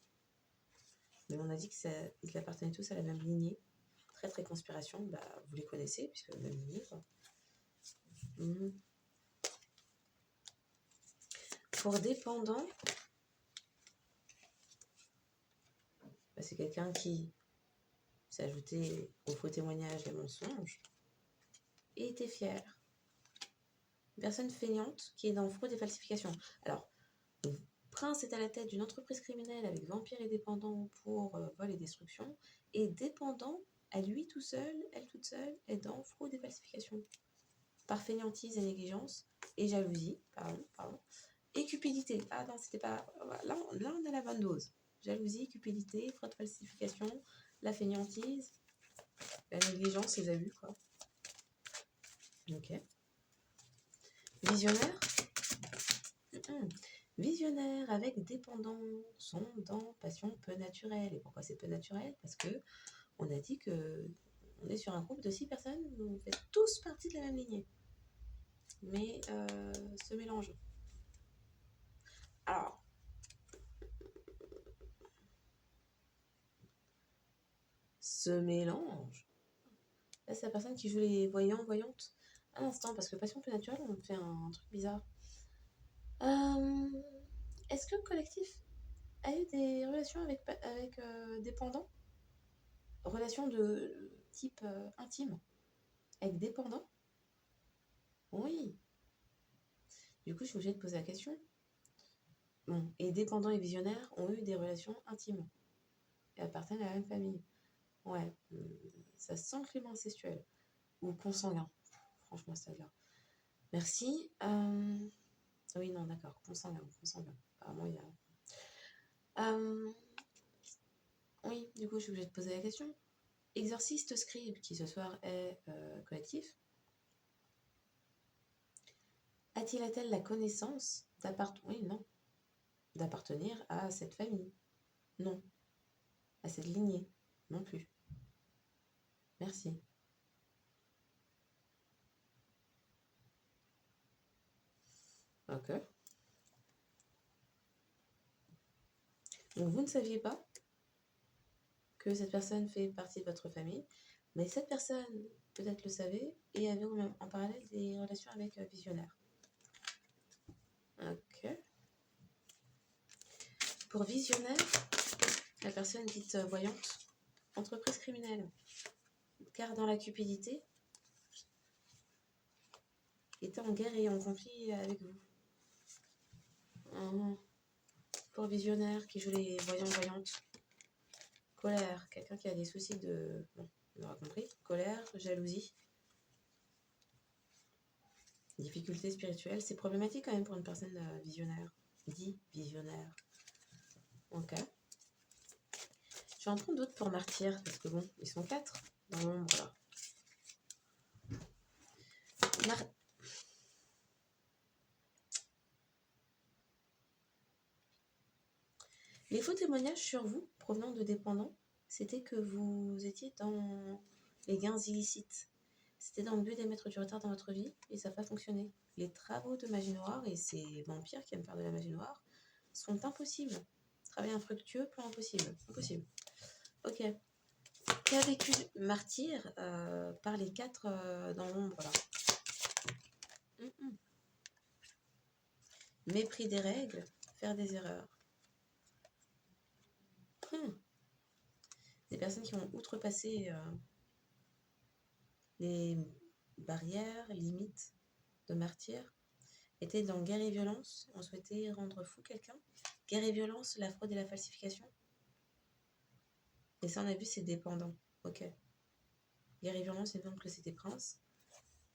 Mais on a dit qu'ils appartenaient tous à la même lignée. très très conspiration, bah, vous les connaissez, puisque même le livre. Pour dépendant, bah, c'est quelqu'un qui s'est ajouté au faux témoignage des mensonges et était fier. Une personne feignante qui est dans fraude et falsification. Alors, le prince est à la tête d'une entreprise criminelle avec vampires et dépendants pour vol et destruction, et dépendant à lui tout seul, elle toute seule, est dans fraude et falsification. Par fainéantise et négligence, et jalousie, pardon, et cupidité. Ah non, c'était pas... Là, on a la bonne dose. Jalousie, cupidité, fraude, falsification, la fainéantise, la négligence, les abus, quoi. Ok. Visionnaire. Visionnaire avec dépendant sont dans passion peu naturelle. Et pourquoi c'est peu naturel? Parce que on a dit que on est sur un groupe de 6 personnes, vous faites tous partie de la même lignée. Mais se mélangent. Alors, se mélange. Là, c'est la personne qui joue les voyants, voyantes. Un instant, parce que passion peu naturelle, on fait un truc bizarre. Est-ce que le collectif a eu des relations avec dépendants? Relations de type intime avec dépendants? Oui. Du coup, je suis obligée de poser la question. Bon, et dépendants et visionnaires ont eu des relations intimes et appartiennent à la même famille. Ouais, ça sent le climat incestuel ou consanguin. Franchement, c'est là. Merci. Oui, non, d'accord. Consanguin. Apparemment, il y a... oui, du coup, je suis obligée de poser la question. Exorciste scribe, qui ce soir est collectif, a-t-il la connaissance d'appartenir à cette famille? Non. À cette lignée? Non plus. Merci. Ok. Donc, vous ne saviez pas que cette personne fait partie de votre famille, mais cette personne, peut-être le savait, et avait en parallèle des relations avec visionnaire. Ok. Pour visionnaire, la personne dite voyante, entreprise criminelle, car dans la cupidité, était en guerre et en conflit avec vous. Pour visionnaire qui joue les voyants-voyantes, colère, quelqu'un qui a des soucis de... Bon, on aura compris. Colère, jalousie, difficulté spirituelle. C'est problématique quand même pour une personne visionnaire. Dit visionnaire. Ok. Je vais en prendre d'autres pour martyr, parce que bon, ils sont 4 dans l'ombre là. Les faux témoignages sur vous, provenant de dépendants, c'était que vous étiez dans les gains illicites. C'était dans le but d'émettre du retard dans votre vie, et ça n'a pas fonctionné. Les travaux de magie noire, et ces vampires qui aiment faire de la magie noire, sont impossibles. Travail infructueux, plan impossible. Impossible. Ok. Qu'a vécu martyr par les 4 dans l'ombre là? Mépris des règles, faire des erreurs. Des personnes qui ont outrepassé les barrières, limites de martyr, étaient dans guerre et violence, on souhaitait rendre fou quelqu'un. Guerre et violence, la fraude et la falsification. Et ça, on a vu, c'est dépendant. Ok. Guerre et violence, il me semble que c'était prince.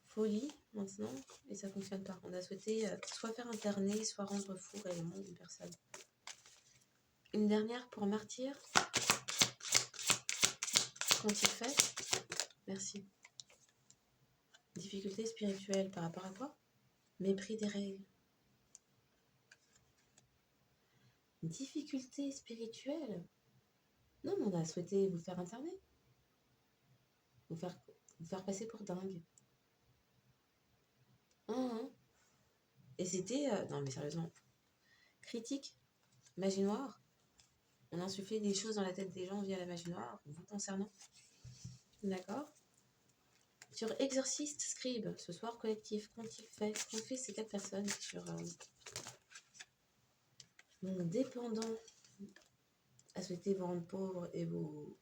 Folie, maintenant, et ça fonctionne pas. On a souhaité soit faire interner, soit rendre fou réellement une personne. Une dernière pour martyr. Qu'ont-ils fait? Merci. Difficulté spirituelle par rapport à quoi? Mépris des règles. Difficulté spirituelle? Non, mais on a souhaité vous faire interner. Vous faire passer pour dingue. Et c'était... non, mais sérieusement. Critique. Magie noire. On a insufflé des choses dans la tête des gens via la magie noire, vous concernant. D'accord. Sur exorciste, scribe, ce soir collectif, qu'ont-ils fait? Qu'ont fait ces 4 personnes sur mon dépendant à souhaiter vous rendre pauvre et vous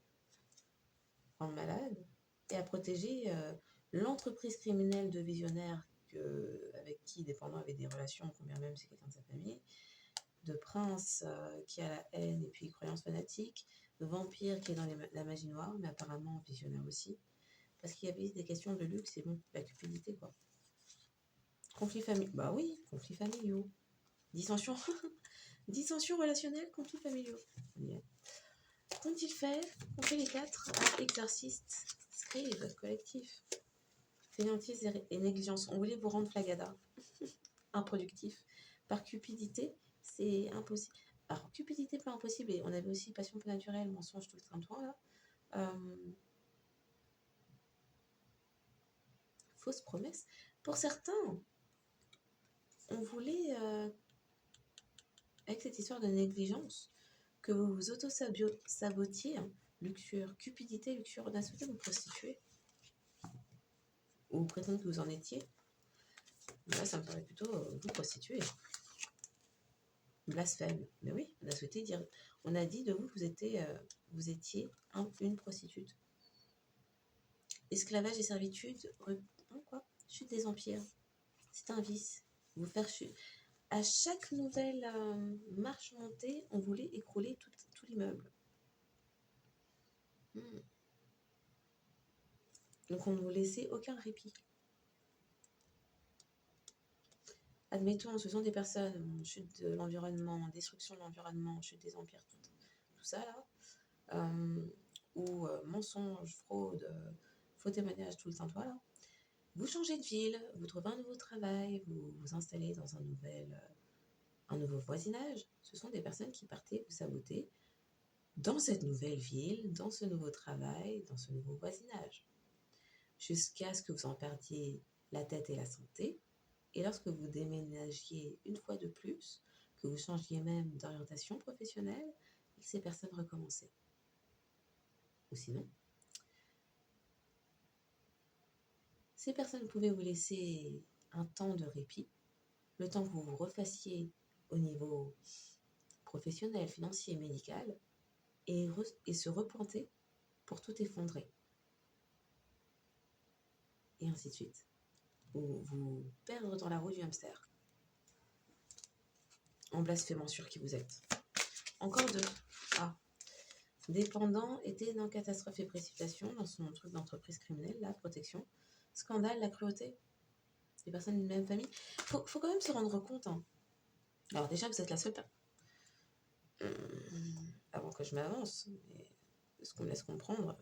rendre malade, et à protéger l'entreprise criminelle de visionnaire avec qui dépendant avait des relations, combien même c'est quelqu'un de sa famille, de prince qui a la haine et puis croyance fanatique, de vampire qui est dans la magie noire, mais apparemment visionnaire aussi, parce qu'il y avait des questions de luxe et bon, la cupidité quoi. Conflits familiaux, bah oui, conflits familiaux. Dissensions, dissensions relationnelles, conflits familiaux. Yeah. Qu'ont-ils fait? On fait les 4 exorcistes, scribe, collectif. Fainéantise et négligence. On voulait vous rendre flagada. Improductif. Par cupidité, c'est impossible. Alors, cupidité, pas impossible. Et on avait aussi passion peu naturelle, mensonge tout le train-train, là. Fausse promesse. Pour certains, on voulait, avec cette histoire de négligence, que vous vous auto-sabotiez, luxure, cupidité, luxure, on a souhaité vous prostituer. Ou prétendre que vous en étiez. Là, ça me paraît plutôt vous prostituer. Blasphème. Mais oui, on a souhaité dire, on a dit de vous que vous étiez une prostitute. Esclavage et servitude, quoi? Chute des empires. C'est un vice. Vous faire chuter. À chaque nouvelle marche montée, on voulait écrouler tout l'immeuble. Donc on ne vous laissait aucun répit. Admettons, ce sont des personnes, chute de l'environnement, destruction de l'environnement, chute des empires, tout ça là, ou mensonges, fraude, faux témoignages, tout le tintouin là. Vous changez de ville, vous trouvez un nouveau travail, vous vous installez dans un nouveau voisinage. Ce sont des personnes qui partaient vous saboter dans cette nouvelle ville, dans ce nouveau travail, dans ce nouveau voisinage. Jusqu'à ce que vous en perdiez la tête et la santé. Et lorsque vous déménagiez une fois de plus, que vous changiez même d'orientation professionnelle, et que ces personnes recommençaient. Ou sinon, ces personnes pouvaient vous laisser un temps de répit, le temps que vous vous refassiez au niveau professionnel, financier, médical, et se replanter pour tout effondrer. Et ainsi de suite. Ou vous perdre dans la roue du hamster. En blasphémant sur qui vous êtes. Encore 2. Ah. Dépendant était dans catastrophe et précipitation dans son truc d'entreprise criminelle, la protection. Scandale, la cruauté. Des personnes d'une même famille. Faut quand même se rendre compte. Hein. Alors déjà, vous êtes la seule personne. Avant que je m'avance, mais ce qu'on me laisse comprendre.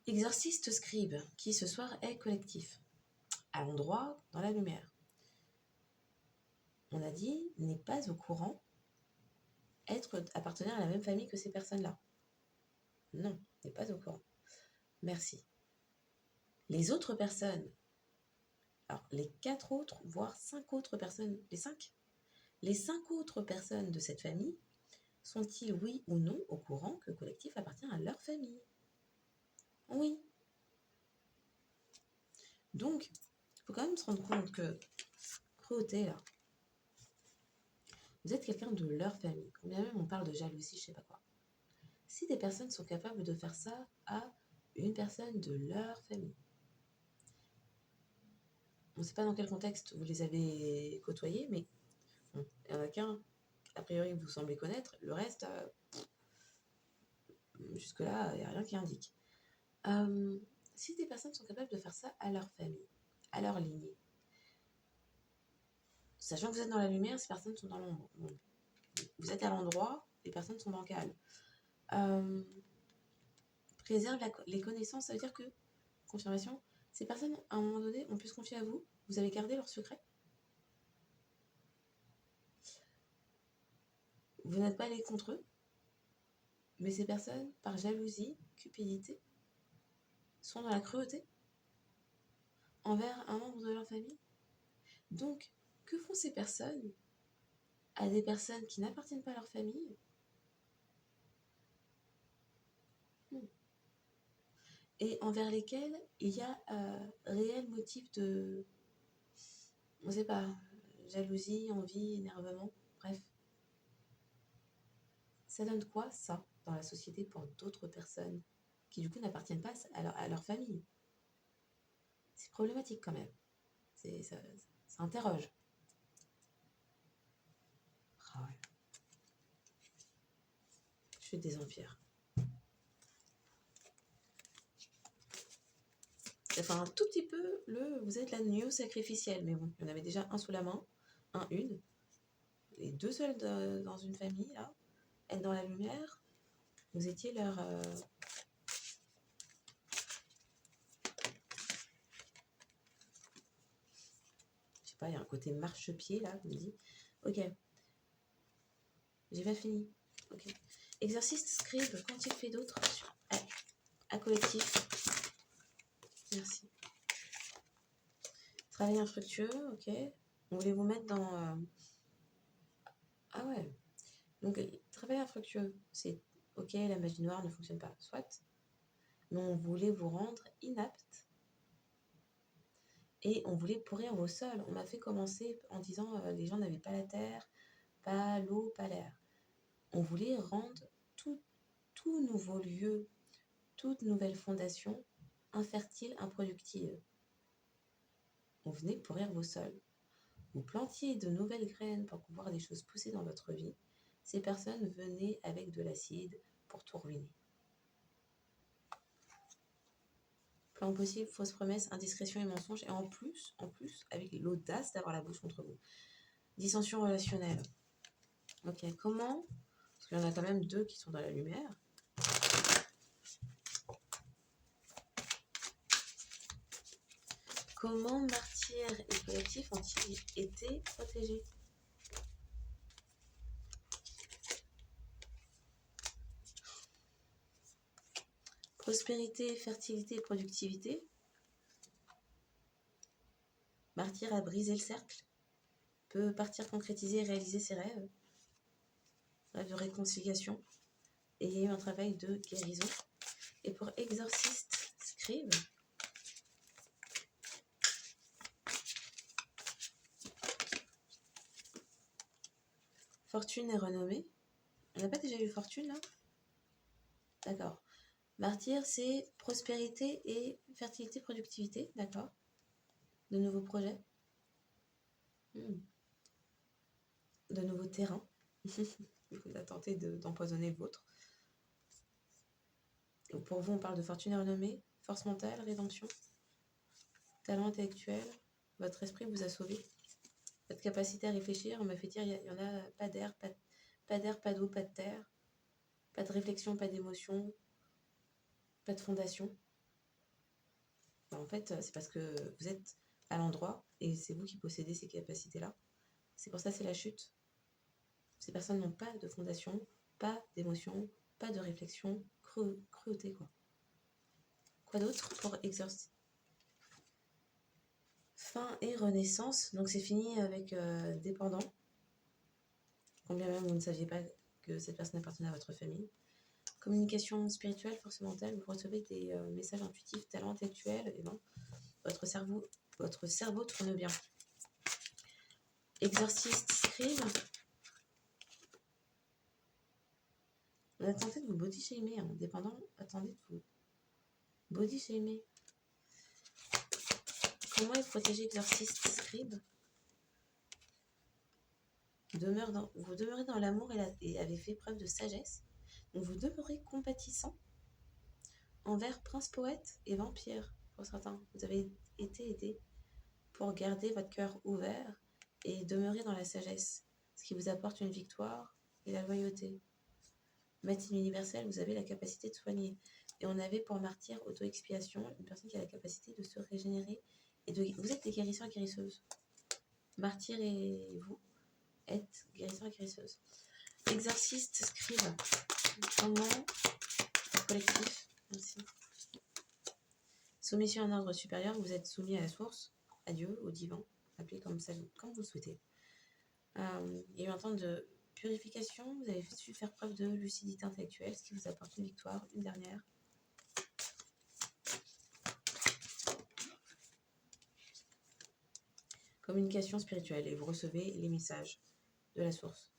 Exorciste scribe, qui ce soir est collectif. À l'endroit, dans la lumière. On a dit, n'est pas au courant, appartenir à la même famille que ces personnes-là. Non, n'est pas au courant. Merci. Les autres personnes, alors les 4 autres, voire 5 autres personnes, les 5 autres personnes de cette famille, sont-ils oui ou non au courant que le collectif appartient à leur famille? Oui. Donc, il faut quand même se rendre compte que, cruauté là, vous êtes quelqu'un de leur famille. Combien même on parle de jalousie, je sais pas quoi. Si des personnes sont capables de faire ça à une personne de leur famille, on ne sait pas dans quel contexte vous les avez côtoyés, mais bon, il n'y en a qu'un, a priori, vous semblez connaître. Le reste, jusque-là, il n'y a rien qui indique. Si des personnes sont capables de faire ça à leur famille, à leur lignée, sachant que vous êtes dans la lumière, ces personnes sont dans l'ombre. Bon. Vous êtes à l'endroit, les personnes sont bancales. Préserve les connaissances, ça veut dire que, confirmation, ces personnes, à un moment donné, ont pu se confier à vous, vous avez gardé leur secret. Vous n'êtes pas allé contre eux, mais ces personnes, par jalousie, cupidité, sont dans la cruauté envers un membre de leur famille. Donc, que font ces personnes à des personnes qui n'appartiennent pas à leur famille et envers lesquels il y a réel motif de, on sait pas, jalousie, envie, énervement, bref. Ça donne quoi, ça, dans la société pour d'autres personnes qui, du coup, n'appartiennent pas à leur famille? C'est problématique quand même. Ça interroge. Ah ouais. Je fais des empires. Enfin, un tout petit peu, vous êtes la news sacrificielle, mais bon, il y en avait déjà un sous la main, une, et deux seuls dans une famille, là, être dans la lumière, vous étiez leur... je sais pas, il y a un côté marchepied, là, vous me dites. Ok, j'ai pas fini. Ok. Exercice scribe, quand il fait d'autres à collectif. Merci. Travail infructueux, ok. On voulait vous mettre dans... Ah ouais. Donc, travail infructueux, c'est ok, la magie noire ne fonctionne pas, soit. Mais on voulait vous rendre inapte. Et on voulait pourrir vos sols. On m'a fait commencer en disant les gens n'avaient pas la terre, pas l'eau, pas l'air. On voulait rendre tout nouveau lieu, toute nouvelle fondation infertile, improductive. On venait pourrir vos sols. Vous plantiez de nouvelles graines pour pouvoir des choses pousser dans votre vie. Ces personnes venaient avec de l'acide pour tout ruiner. Plan possible, fausses promesses, indiscrétion et mensonges. Et en plus, avec l'audace d'avoir la bouche contre vous. Dissension relationnelle. Ok, comment? Parce qu'il y en a quand même deux qui sont dans la lumière. Comment Martyr et collectif ont-ils été protégés? Prospérité, fertilité et productivité. Martyr a brisé le cercle. Peut partir concrétiser et réaliser ses rêves. Rêve de réconciliation. Et il y a eu un travail de guérison. Et pour exorciste, scribe. Fortune et renommée. On n'a pas déjà eu fortune là? D'accord. Martyr, c'est prospérité et fertilité, productivité. D'accord. De nouveaux projets. De nouveaux terrains. Vous a tenté d'empoisonner le vôtre. Donc pour vous, on parle de fortune et renommée, force mentale, rédemption, talent intellectuel. Votre esprit vous a sauvé. Votre capacité à réfléchir, on m'a fait dire, il y en a pas d'air, pas d'eau, pas de terre, pas de réflexion, pas d'émotion, pas de fondation. Ben, en fait, c'est parce que vous êtes à l'endroit et c'est vous qui possédez ces capacités-là. C'est pour ça que c'est la chute. Ces personnes n'ont pas de fondation, pas d'émotion, pas de réflexion, cruauté quoi. Quoi d'autre pour exercer? Fin et renaissance, donc c'est fini avec dépendant. Combien même vous ne saviez pas que cette personne appartenait à votre famille. Communication spirituelle, force mentale, vous recevez des messages intuitifs, talent intellectuel, et non, votre cerveau tourne bien. Exorciste, scribe. On a tenté de vous body shamer, hein. Dépendant, attendez de vous body shamer. Comment est protégé exorciste, scribe? Vous demeurez dans l'amour et avez fait preuve de sagesse. Donc vous demeurez compatissant envers prince poète et vampire. Pour certains, vous avez été aidé pour garder votre cœur ouvert et demeurer dans la sagesse, ce qui vous apporte une victoire et la loyauté. Médecine universelle, vous avez la capacité de soigner. Et on avait pour martyr auto-expiation une personne qui a la capacité de se régénérer. Vous êtes des guérisseurs et guérisseuses. Martyr et vous êtes guérisseurs et guérisseuses. Exorciste, scribe. Comment collectif. Merci. Soumission à un ordre supérieur, vous êtes soumis à la source, à Dieu, au divin, appelez comme vous le souhaitez. Il y a eu un temps de purification, vous avez su faire preuve de lucidité intellectuelle, ce qui vous apporte une victoire, une dernière. communication spirituelle et vous recevez les messages de la source.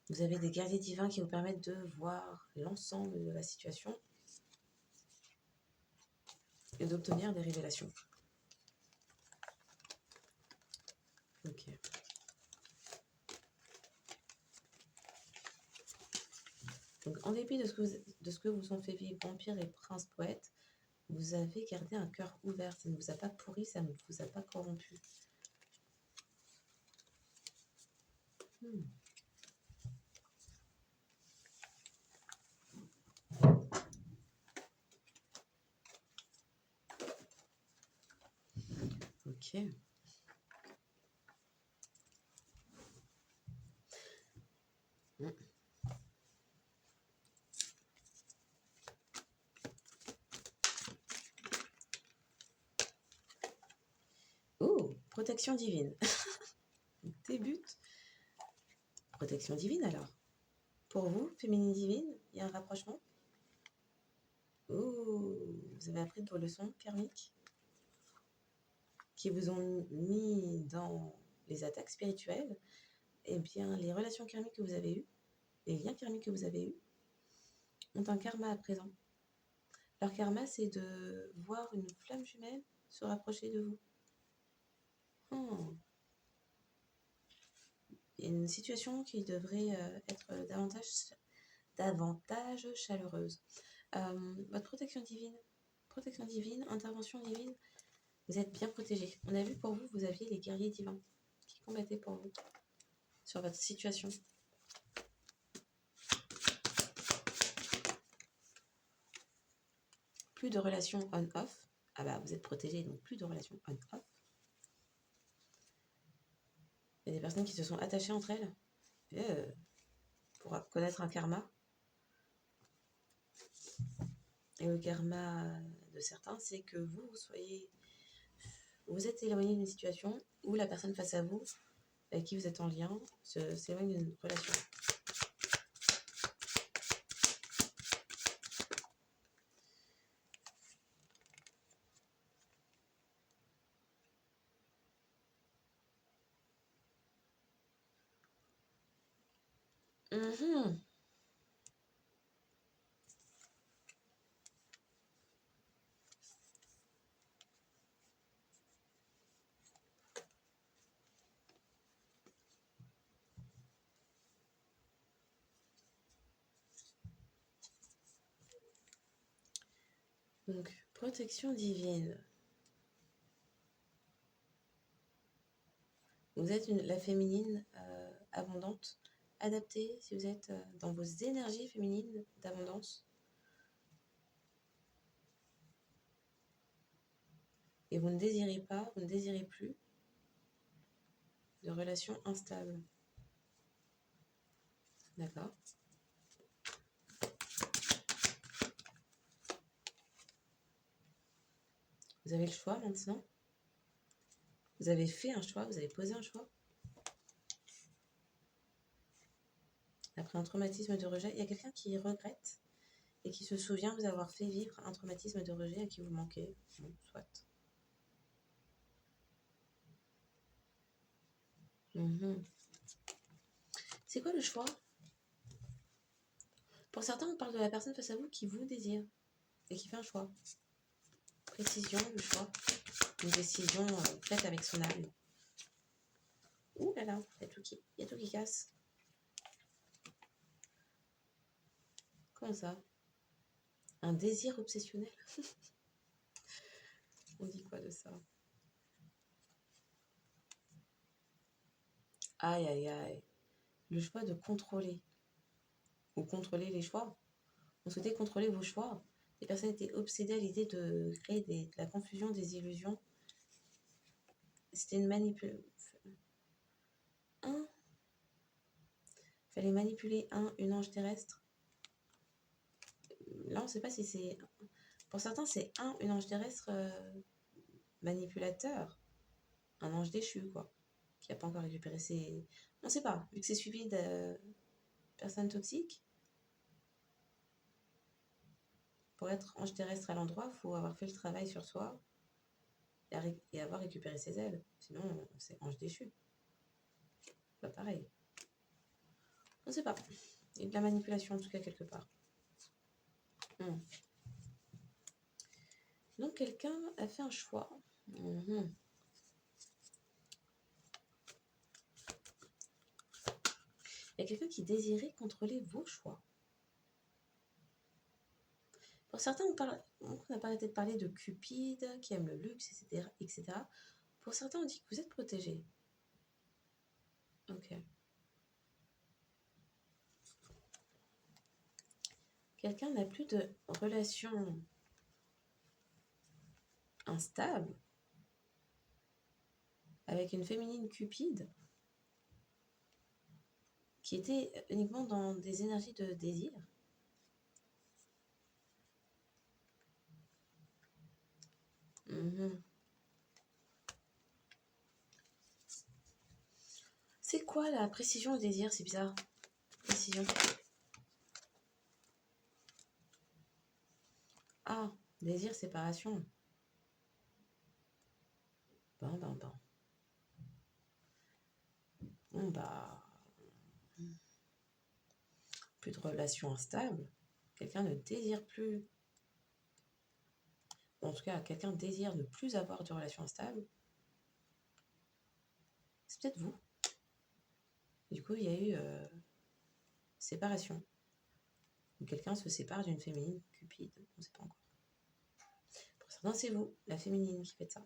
Vous avez des guerriers divins qui vous permettent de voir l'ensemble de la situation et d'obtenir des révélations. Ok. Donc, en dépit de ce que vous ont fait vivre Vampire et Prince Poète, vous avez gardé un cœur ouvert. Ça ne vous a pas pourri, ça ne vous a pas corrompu. Ok. Oh, protection divine. Débute. Protection divine alors. Pour vous, féminine divine, il y a un rapprochement. Oh, vous avez appris de vos leçons karmiques qui vous ont mis dans les attaques spirituelles. Eh bien, les relations karmiques que vous avez eues, les liens karmiques que vous avez eus, ont un karma à présent. Leur karma, c'est de voir une flamme jumelle se rapprocher de vous. Il y a une situation qui devrait être davantage chaleureuse. Votre protection divine, intervention divine, vous êtes bien protégé. On a vu pour vous, vous aviez les guerriers divins qui combattaient pour vous sur votre situation. Plus de relations on-off. Ah bah, vous êtes protégé, donc plus de relations on-off. Il y a des personnes qui se sont attachées entre elles pour connaître un karma. Et le karma de certains, c'est que vous êtes éloigné d'une situation où la personne face à vous, avec qui vous êtes en lien, s'éloigne d'une relation. Donc, protection divine. Vous êtes la féminine abondante, adaptée si vous êtes dans vos énergies féminines d'abondance. Et vous ne désirez pas, vous ne désirez plus de relations instables. D'accord. Vous avez le choix maintenant. Vous avez fait un choix, vous avez posé un choix. Après un traumatisme de rejet, il y a quelqu'un qui regrette et qui se souvient vous avoir fait vivre un traumatisme de rejet à qui vous manquez. Bon, soit. C'est quoi le choix? Pour certains, on parle de la personne face à vous qui vous désire et qui fait un choix. Précision, le choix. Une décision faite avec son âme. Ouh là là, il y a tout qui casse. Comment ça? Un désir obsessionnel? On dit quoi de ça? Aïe, aïe, aïe. Le choix de contrôler. Ou contrôler les choix. On souhaitait contrôler vos choix. Les personnes étaient obsédées à l'idée de créer de la confusion, des illusions. C'était une manipulation. Fallait manipuler une ange terrestre. Là, on ne sait pas si c'est... Pour certains, c'est une ange terrestre manipulateur. Un ange déchu, quoi. Qui n'a pas encore récupéré ses... On ne sait pas. Vu que c'est suivi de personnes toxiques, pour être ange terrestre à l'endroit, il faut avoir fait le travail sur soi. et avoir récupéré ses ailes. Sinon, c'est ange déchu. Pas pareil. On ne sait pas. Il y a de la manipulation, en tout cas, quelque part. Donc, quelqu'un a fait un choix. Il y a quelqu'un qui désirait contrôler vos choix. Pour certains, on n'a pas arrêté de parler de Cupide, qui aime le luxe, etc., etc. Pour certains, on dit que vous êtes protégé. Ok. Quelqu'un n'a plus de relation instable avec une féminine Cupide qui était uniquement dans des énergies de désir. C'est quoi la précision au désir? C'est bizarre. Précision. Ah, désir, séparation. Bon. Bon, bah. Plus de relation instable. Quelqu'un ne désire plus. En tout cas, quelqu'un désire ne plus avoir de relation instable. C'est peut-être vous. Du coup, il y a eu séparation. Quelqu'un se sépare d'une féminine Cupide. On ne sait pas encore. Pour certains, c'est vous, la féminine, qui faites ça.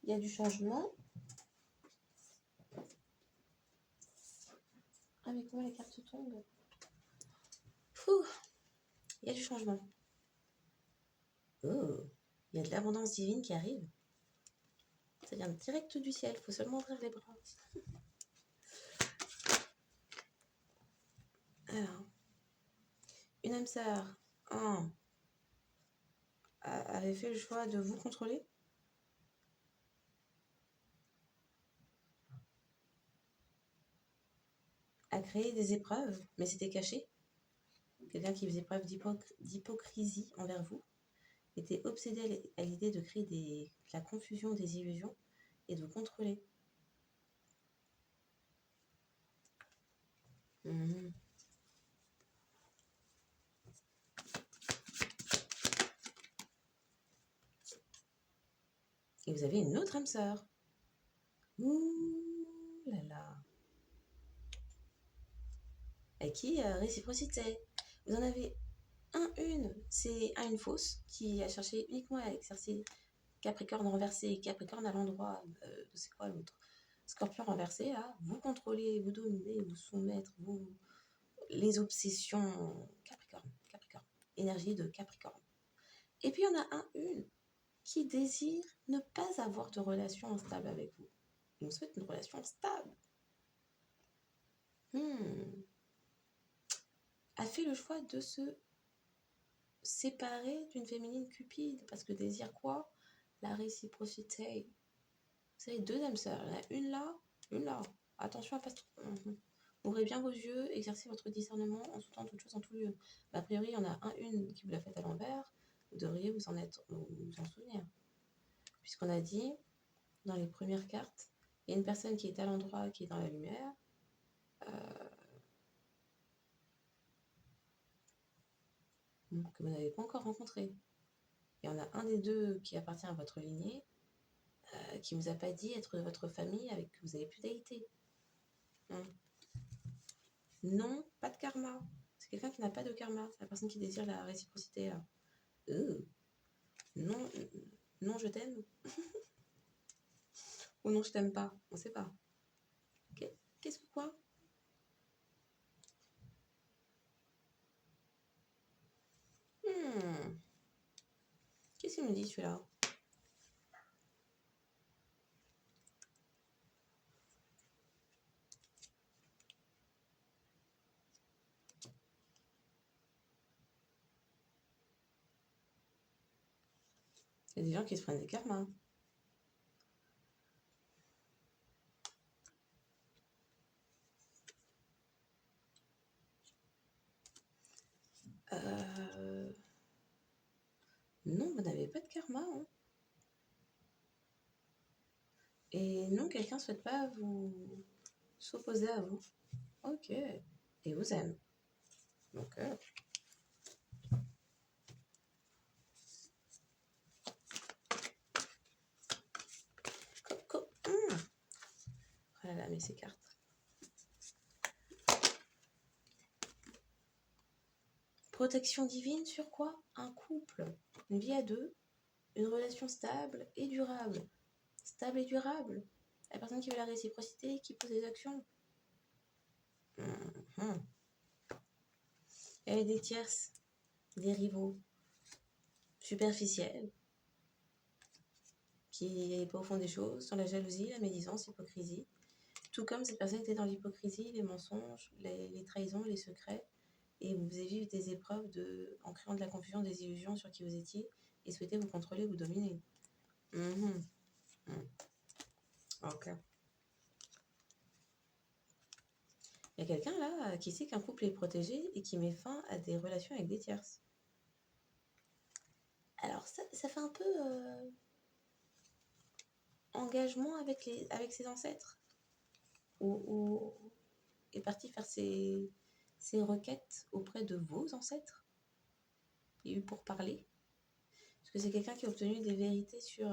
Il y a du changement. Ah, mais comment les cartes tombent? Il y a du changement. Oh, il y a de l'abondance divine qui arrive. Ça vient direct du ciel, il faut seulement ouvrir les bras. Alors, une âme sœur, avait fait le choix de vous contrôler. A créé des épreuves, mais c'était caché. Quelqu'un qui faisait preuve d'hypocrisie envers vous était obsédé à l'idée de créer de la confusion, des illusions et de vous contrôler. Et vous avez une autre âme sœur. Ouh là là. À qui réciprocité. Vous en avez c'est une fausse qui a cherché uniquement à exercer Capricorne renversé, Capricorne à l'endroit de c'est quoi l'autre, Scorpion renversé, à vous contrôler, vous dominer, vous soumettre, les obsessions. Capricorne, énergie de Capricorne. Et puis il y en a une qui désire ne pas avoir de relation stable avec vous. Il vous souhaite une relation stable. A fait le choix de se séparer d'une féminine Cupide, parce que désire quoi? La réciprocité. Vous savez, deux âmes sœurs, il y en a une là. Attention à pas se tromper. Ouvrez bien vos yeux, exercez votre discernement en tout temps, toute chose, en tout lieu. A priori, il y en a une qui vous l'a fait à l'envers. Vous devriez vous en souvenir. Puisqu'on a dit, dans les premières cartes, il y a une personne qui est à l'endroit, qui est dans la lumière. Que vous n'avez pas encore rencontré. Il y en a un des deux qui appartient à votre lignée, qui ne vous a pas dit être votre famille avec qui vous avez pu dater. Non, pas de karma. C'est quelqu'un qui n'a pas de karma. C'est la personne qui désire la réciprocité. Non, non, je t'aime. Ou non, je t'aime pas. On ne sait pas. Qu'est-ce que quoi? Qu'est-ce qu'il me dit celui-là? Il y a des gens qui se prennent des karmas. Non, vous n'avez pas de karma, hein. Et non, quelqu'un ne souhaite pas vous s'opposer à vous. Ok. Et vous aime. Donc, oh là là, mais ces cartes. Protection divine sur quoi? Un couple. Une vie à deux. Une relation stable et durable. Stable et durable. La personne qui veut la réciprocité, qui pose des actions. Mhm. Elle est des tierces, des rivaux, superficiels, qui n'est pas au fond des choses, dans la jalousie, la médisance, l'hypocrisie. Tout comme cette personne était dans l'hypocrisie, les mensonges, les trahisons, les secrets, et vous faisiez vivre des épreuves en créant de la confusion, des illusions sur qui vous étiez, et souhaitait vous contrôler, vous dominer. Mhm. Mhm. Ok. Il y a quelqu'un là qui sait qu'un couple est protégé et qui met fin à des relations avec des tierces. Alors ça fait un peu engagement avec ses ancêtres. Ou est parti faire ses requêtes auprès de vos ancêtres. Il y a eu pour parler. Parce que c'est quelqu'un qui a obtenu des vérités sur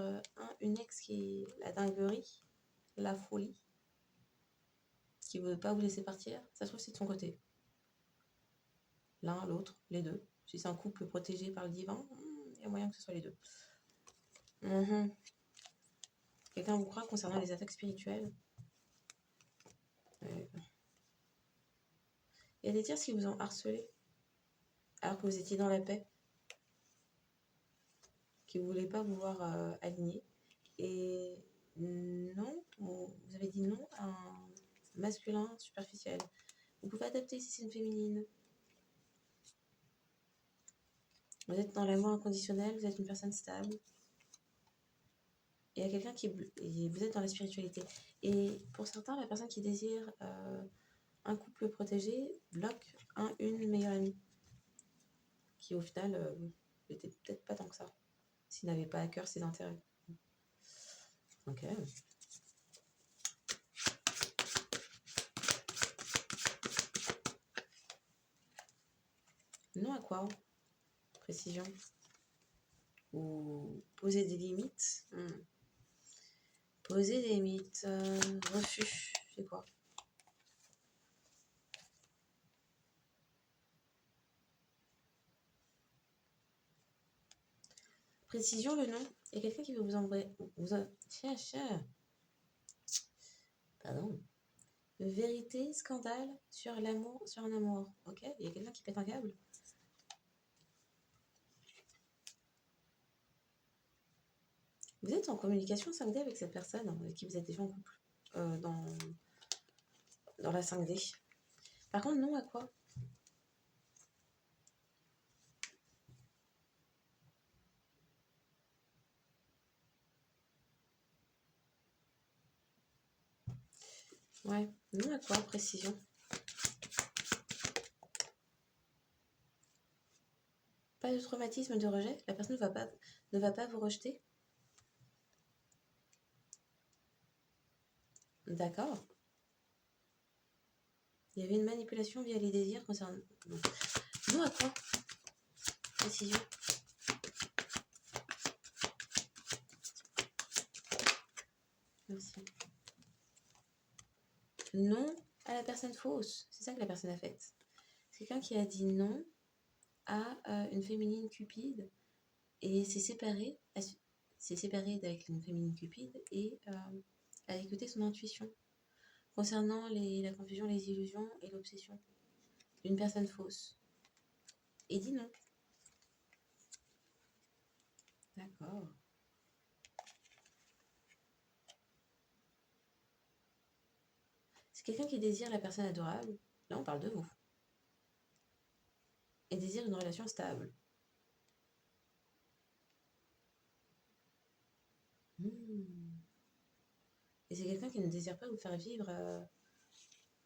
une ex qui est la dinguerie, la folie, qui ne veut pas vous laisser partir. Ça se trouve, c'est de son côté. L'un, l'autre, les deux. Si c'est un couple protégé par le divin, il y a moyen que ce soit les deux. Quelqu'un vous croit concernant les attaques spirituelles. Il y a des tiers qui vous ont harcelé alors que vous étiez dans la paix, qui ne voulaient pas vous voir aligné. Et non, vous avez dit non à un masculin superficiel. Vous pouvez adapter si c'est une féminine. Vous êtes dans l'amour inconditionnel, vous êtes une personne stable. Il y a quelqu'un vous êtes dans la spiritualité. Et pour certains, la personne qui désire un couple protégé bloque une meilleure amie. Qui au final n'était peut-être pas tant que ça. S'il n'avait pas à cœur ses intérêts. Ok. Non à quoi? Précision. Ou poser des limites. Poser des limites. Refus. C'est quoi? Précision, le nom. Il y a quelqu'un qui veut vous envoyer. Pardon. Vérité, scandale sur l'amour, sur un amour. Ok? Il y a quelqu'un qui pète un câble. Vous êtes en communication 5D avec cette personne avec qui vous êtes déjà en couple. Dans la 5D. Par contre, non à quoi? Ouais, non à quoi? Précision. Pas de traumatisme de rejet? La personne ne va pas vous rejeter? D'accord. Il y avait une manipulation via les désirs concernant... Non à quoi? Précision. Merci. Non à la personne fausse. C'est ça que la personne a fait. C'est quelqu'un qui a dit non à une féminine cupide et s'est séparé d'avec une féminine cupide et a écouté son intuition concernant la confusion, les illusions et l'obsession d'une personne fausse. Et dit non. D'accord. C'est quelqu'un qui désire la personne adorable. Là, on parle de vous. Et désire une relation stable. Et c'est quelqu'un qui ne désire pas vous faire vivre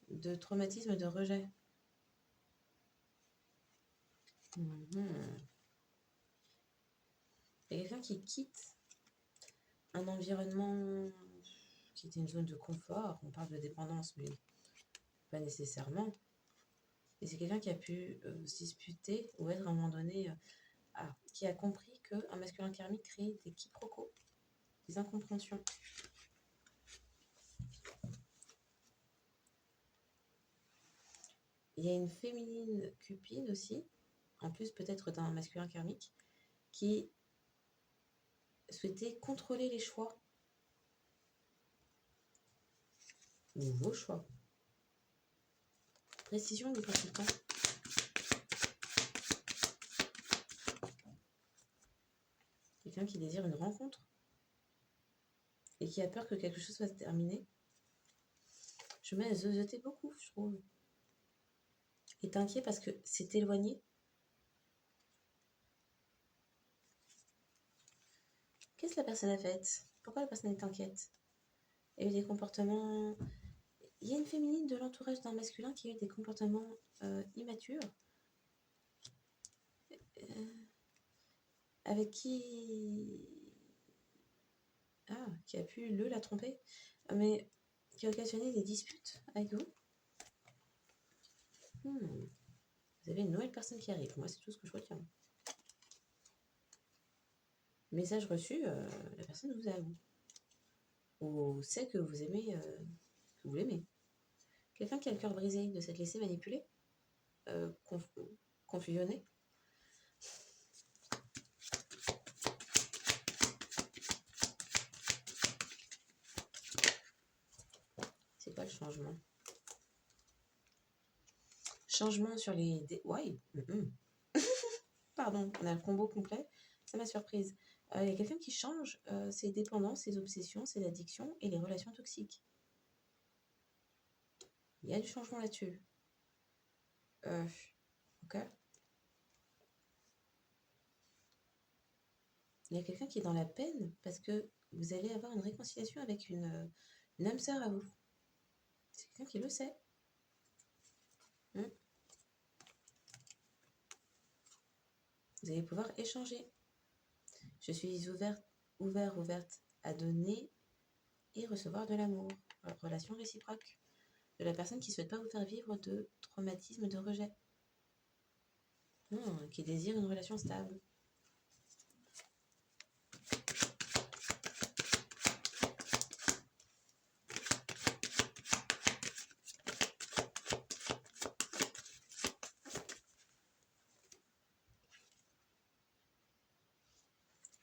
de traumatisme, de rejet. Il y a quelqu'un qui quitte un environnement qui était une zone de confort. On parle de dépendance, mais pas nécessairement. Et c'est quelqu'un qui a pu se disputer ou être à un moment donné, qui a compris qu'un masculin karmique crée des quiproquos, des incompréhensions. Il y a une féminine cupide aussi, en plus peut-être d'un masculin karmique, qui souhaitait contrôler les choix, ou vos choix. Précision du consultant. Quelqu'un qui désire une rencontre et qui a peur que quelque chose soit terminé. Je mets à zeuter beaucoup, je trouve. Est inquiet parce que c'est éloigné. Qu'est-ce que la personne a fait? Pourquoi la personne est inquiète? Il y a eu des comportements... Il y a une féminine de l'entourage d'un masculin qui a eu des comportements immatures. Avec qui... qui a pu la tromper, mais qui a occasionné des disputes avec vous. Vous avez une nouvelle personne qui arrive. Moi, c'est tout ce que je retiens. Message reçu, la personne vous avoue. Ou sait que vous aimez, que vous l'aimez. Quelqu'un qui a le cœur brisé de s'être laissé manipuler, confusionner. C'est quoi le changement? Changement sur les... Ouais. Pardon, on a le combo complet. Ça m'a surprise. Il y a quelqu'un qui change ses dépendances, ses obsessions, ses addictions et les relations toxiques. Il y a du changement là-dessus. Ok. Il y a quelqu'un qui est dans la peine parce que vous allez avoir une réconciliation avec une âme sœur à vous. C'est quelqu'un qui le sait. Vous allez pouvoir échanger. Je suis ouverte à donner et recevoir de l'amour. Relation réciproque. De la personne qui ne souhaite pas vous faire vivre de traumatisme, de rejet. Qui désire une relation stable.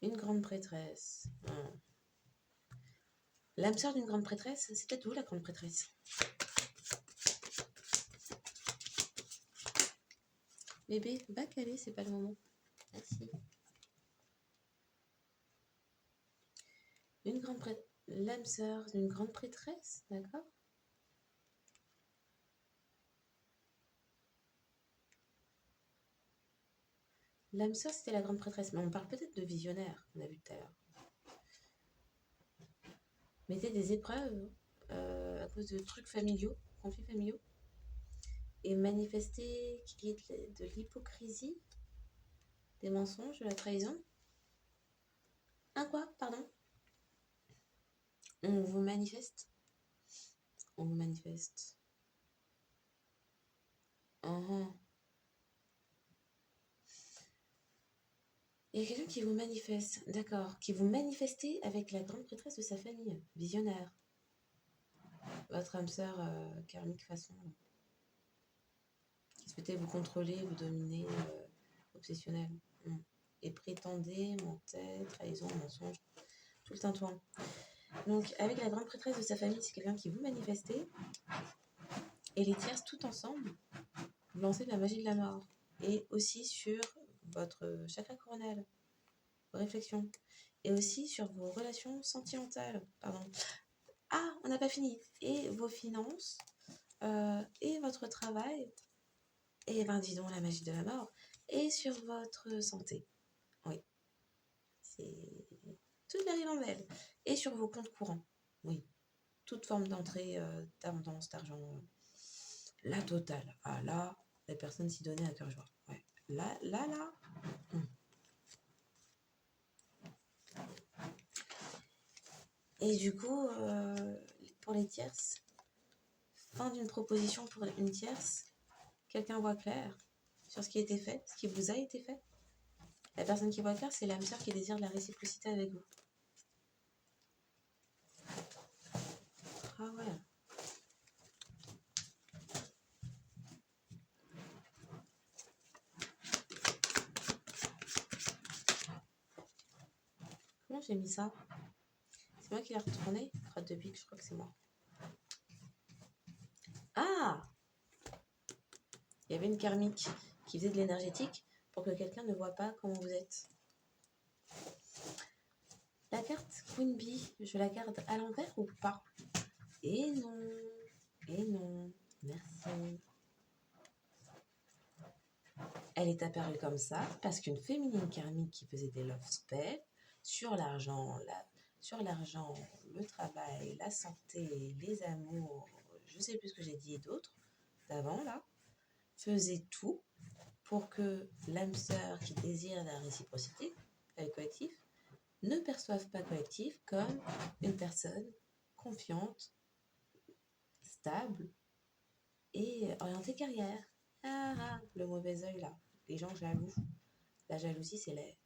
Une grande prêtresse. L'âme sœur d'une grande prêtresse, c'est peut-être vous la grande prêtresse. Bébé, va caler, c'est pas le moment. Merci. L'âme sœur d'une grande prêtresse, d'accord? L'âme sœur, c'était la grande prêtresse, mais on parle peut-être de visionnaire, qu'on a vu tout à l'heure. Mettez des épreuves à cause de trucs familiaux, conflits familiaux, et manifester qu'il y ait de l'hypocrisie, des mensonges, de la trahison. Un quoi, pardon? On vous manifeste. On vous manifeste. Il y a quelqu'un qui vous manifeste, d'accord, qui vous manifestez avec la grande prêtresse de sa famille, visionnaire. Votre âme sœur karmique façon. Qui souhaitait vous contrôler, vous dominer, obsessionnel. Et prétendait, mentait, trahison, mensonge, tout le tintouin. Donc, avec la grande prêtresse de sa famille, c'est quelqu'un qui vous manifestait. Et les tierces, tout ensemble, vous lancez de la magie de la mort. Et aussi sur votre chakra coronal, vos réflexions. Et aussi sur vos relations sentimentales. Pardon. On n'a pas fini. Et vos finances, et votre travail, et dis donc la magie de la mort, et sur votre santé. Oui. C'est toute la ribambelle. Et sur vos comptes courants. Oui. Toute forme d'entrée, d'abondance, d'argent. La totale. Là, les personnes s'y donnaient à cœur joie. Ouais. Là. Et du coup, pour les tierces, fin d'une proposition pour une tierce, quelqu'un voit clair sur ce qui a été fait, ce qui vous a été fait. La personne qui voit clair, c'est l'âme sœur qui désire de la réciprocité avec vous. Ah ouais. Comment j'ai mis ça? C'est moi qui l'ai retourné? Crotte de bique, je crois que c'est moi. Ah! Il y avait une karmique qui faisait de l'énergétique pour que quelqu'un ne voit pas comment vous êtes. La carte Queen Bee, je la garde à l'envers ou pas? Et non, merci. Elle est apparue comme ça parce qu'une féminine karmique qui faisait des love spells sur l'argent, le travail, la santé, les amours, je sais plus ce que j'ai dit et d'autres d'avant là, faisait tout pour que l'âme sœur qui désire la réciprocité avec collectif ne perçoive pas collectif comme une personne confiante, stable et orientée carrière. Ah, le mauvais œil là, les gens jaloux. La jalousie, c'est laid.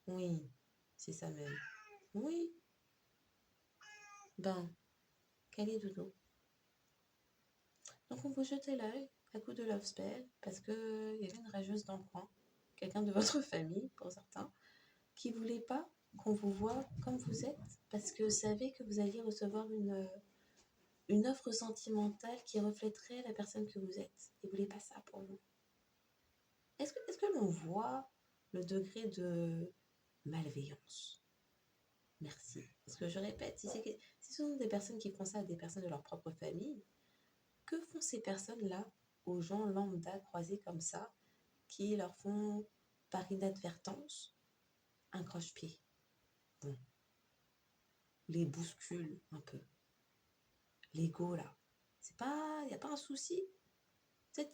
Oui, c'est ça même. Oui, ben, quel est doudou? Donc on vous jetait l'œil à coup de love spell parce qu'il y avait une rageuse dans le coin, quelqu'un de votre famille pour certains, qui voulait pas qu'on vous voie comme vous êtes parce que savait que vous alliez recevoir une offre sentimentale qui reflèterait la personne que vous êtes. Ils voulaient pas ça pour vous. Est-ce que l'on voit le degré de malveillance? Merci. Parce que je répète, si ce sont des personnes qui font ça à des personnes de leur propre famille, que font ces personnes-là aux gens lambda croisés comme ça, qui leur font, par inadvertance, un croche-pied? Bon, les bousculent un peu. L'ego, là. Il n'y a pas un souci. C'est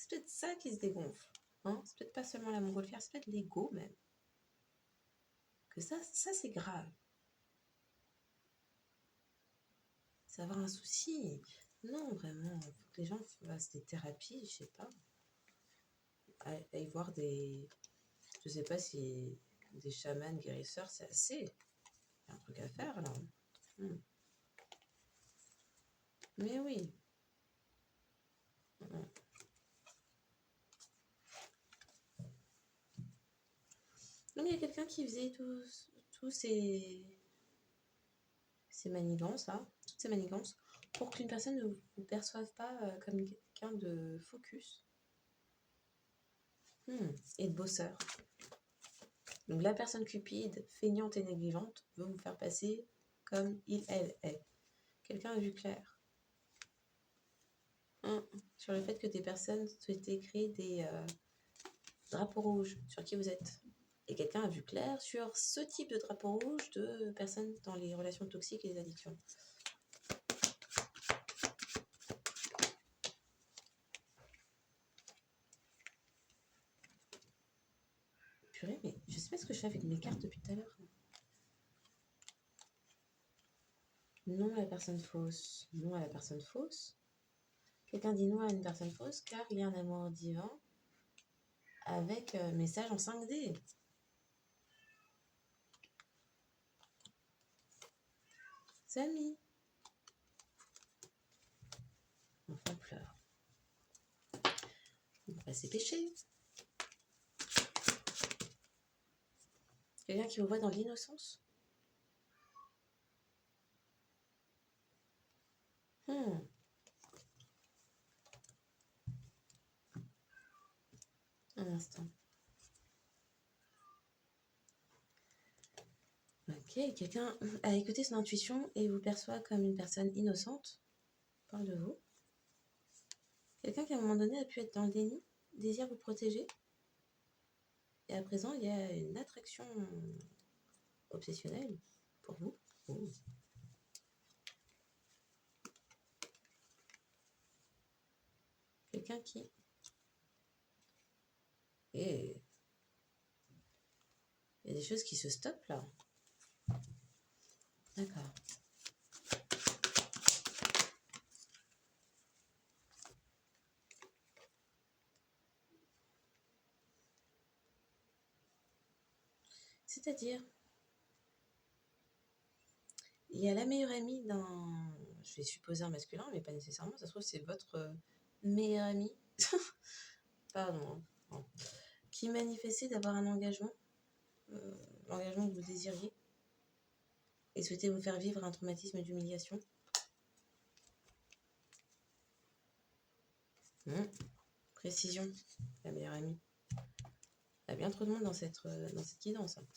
peut-être ça qui se dégonfle. Hein, c'est peut-être pas seulement la montgolfière, c'est peut-être l'ego même. Que ça c'est grave. C'est avoir un souci. Non, vraiment, faut que les gens fassent des thérapies, je sais pas. Aillent voir des... Je sais pas si des chamans guérisseurs, c'est assez. Il y a un truc à faire, là. Mais oui. Donc, il y a quelqu'un qui faisait tous ces manigances, là, toutes ces manigances, pour qu'une personne ne vous perçoive pas comme quelqu'un de focus et de bosseur. Donc la personne cupide, feignante et négligente, veut vous faire passer comme elle est. Quelqu'un a vu clair sur le fait que des personnes souhaitaient créer des drapeaux rouges sur qui vous êtes. Et quelqu'un a vu clair sur ce type de drapeau rouge de personnes dans les relations toxiques et les addictions. Purée, mais je sais pas ce que je fais avec mes cartes depuis tout à l'heure. Non à la personne fausse. Non à la personne fausse. Quelqu'un dit non à une personne fausse car il y a un amour divin avec message en 5D. Samy. Enfant pleure. C'est péché. Quelqu'un qui vous voit dans l'innocence. Un instant. Ok, quelqu'un a écouté son intuition et vous perçoit comme une personne innocente. Parle de vous. Quelqu'un qui à un moment donné a pu être dans le déni, désire vous protéger. Et à présent, il y a une attraction obsessionnelle pour vous. Oh. Quelqu'un qui... Et il y a des choses qui se stoppent là. D'accord. C'est-à-dire, il y a la meilleure amie d'un... Je vais supposer un masculin, mais pas nécessairement. Ça se trouve, c'est votre meilleur ami. Pardon. Hein. Bon. Qui manifestait d'avoir un engagement, l'engagement que vous désiriez, et souhaitait vous faire vivre un traumatisme d'humiliation. Précision, la meilleure amie. Il y a bien trop de monde dans cette guidance. Hein.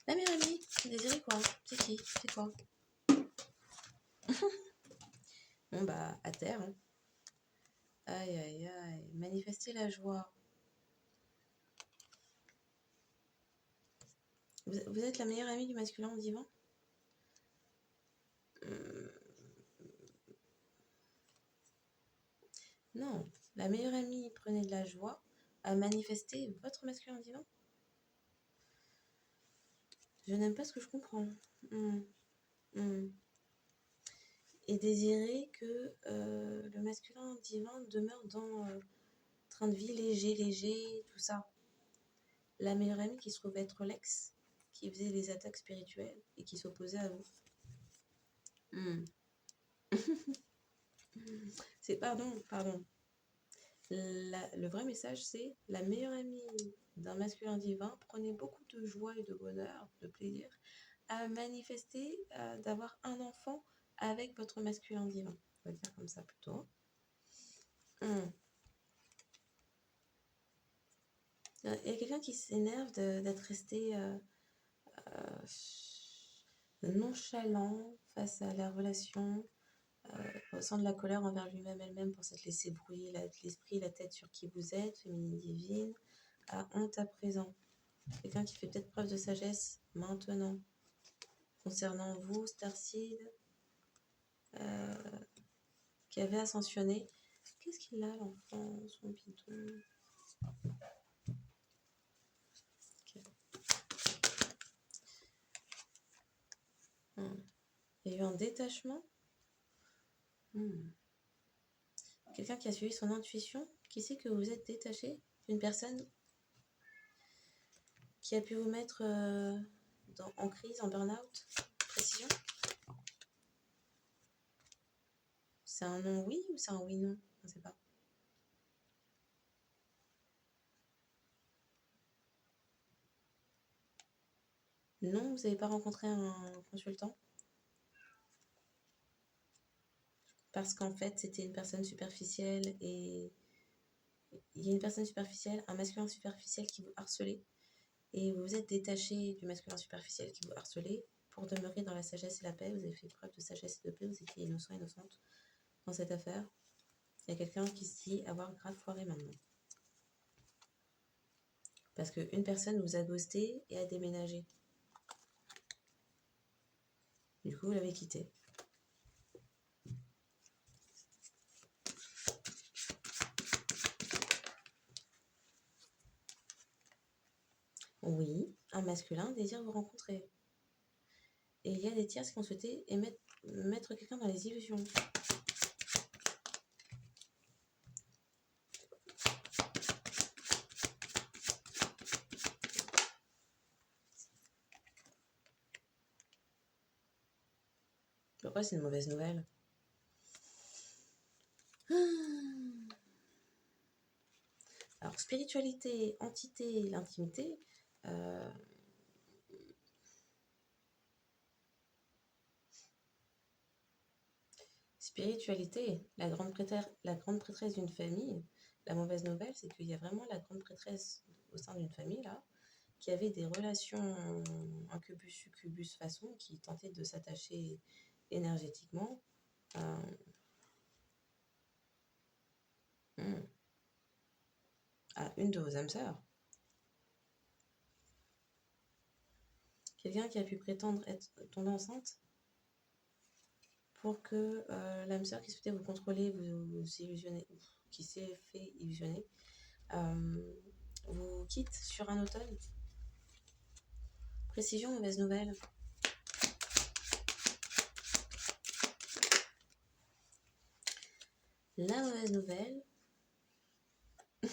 La meilleure amie, désirez quoi? C'est qui? C'est quoi? Bon, bah, à terre. Hein. Aïe, aïe, aïe. Manifester la joie. Vous êtes la meilleure amie du masculin divin? Non. La meilleure amie prenait de la joie à manifester votre masculin divin? Je n'aime pas ce que je comprends. Et désirer que le masculin divin demeure dans train de vie léger, tout ça. La meilleure amie qui se trouve être l'ex, qui faisait les attaques spirituelles et qui s'opposait à vous. C'est pardon. Le vrai message, c'est la meilleure amie d'un masculin divin prenait beaucoup de joie et de bonheur, de plaisir, à manifester d'avoir un enfant avec votre masculin divin. On va dire comme ça plutôt. Il y a quelqu'un qui s'énerve d'être resté nonchalant face à la relation, ressent de la colère envers lui-même, elle-même pour s'être laissé brouiller l'esprit, la tête sur qui vous êtes, féminine divine, a honte à présent. Quelqu'un qui fait peut-être preuve de sagesse maintenant. Concernant vous, Starseed, qui avait ascensionné. Qu'est-ce qu'il a, l'enfant, son bidon? Okay. Il y a eu un détachement. Quelqu'un qui a suivi son intuition, qui sait que vous êtes détaché d'une personne qui a pu vous mettre en crise, en burn-out. Précision. C'est un non oui ou c'est un oui non? On ne sait pas. Non, vous n'avez pas rencontré un consultant? Parce qu'en fait, c'était une personne superficielle et il y a une personne superficielle, un masculin superficiel qui vous harcelait et vous vous êtes détaché du masculin superficiel qui vous harcelait pour demeurer dans la sagesse et la paix. Vous avez fait preuve de sagesse et de paix, vous étiez innocent, innocente dans cette affaire. Il y a quelqu'un qui se dit avoir grave foiré maintenant. Parce qu'une personne vous a ghosté et a déménagé. Du coup, vous l'avez quitté. Oui, un masculin désire vous rencontrer. Et il y a des tierces qui ont souhaité mettre quelqu'un dans les illusions. Pourquoi c'est une mauvaise nouvelle? Alors, spiritualité, entité, l'intimité. Spiritualité, la grande prêtresse d'une famille. La mauvaise nouvelle, c'est qu'il y a vraiment la grande prêtresse au sein d'une famille, là, qui avait des relations incubus-succubus façon, qui tentait de s'attacher énergétiquement à une de vos âmes sœurs. Quelqu'un qui a pu prétendre être tombé enceinte pour que l'âme sœur qui souhaitait vous contrôler, vous illusionner, qui s'est fait illusionner, vous quitte sur un automne. Précision, mauvaise nouvelle. La mauvaise nouvelle, il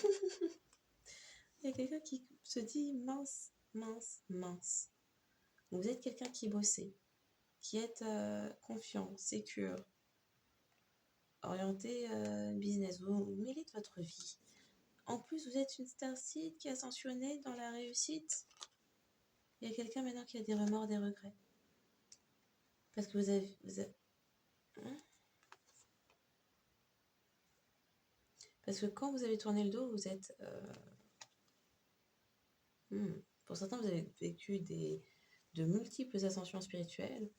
y a quelqu'un qui se dit mince, mince, mince. Vous êtes quelqu'un qui bossait, qui est confiant, sécure, orienté business, vous mêlez de votre vie. En plus, vous êtes une starseed qui a ascensionné dans la réussite. Il y a quelqu'un maintenant qui a des remords, des regrets. Parce que vous avez hein. Parce que quand vous avez tourné le dos, vous êtes... Pour certains, vous avez vécu de multiples ascensions spirituelles.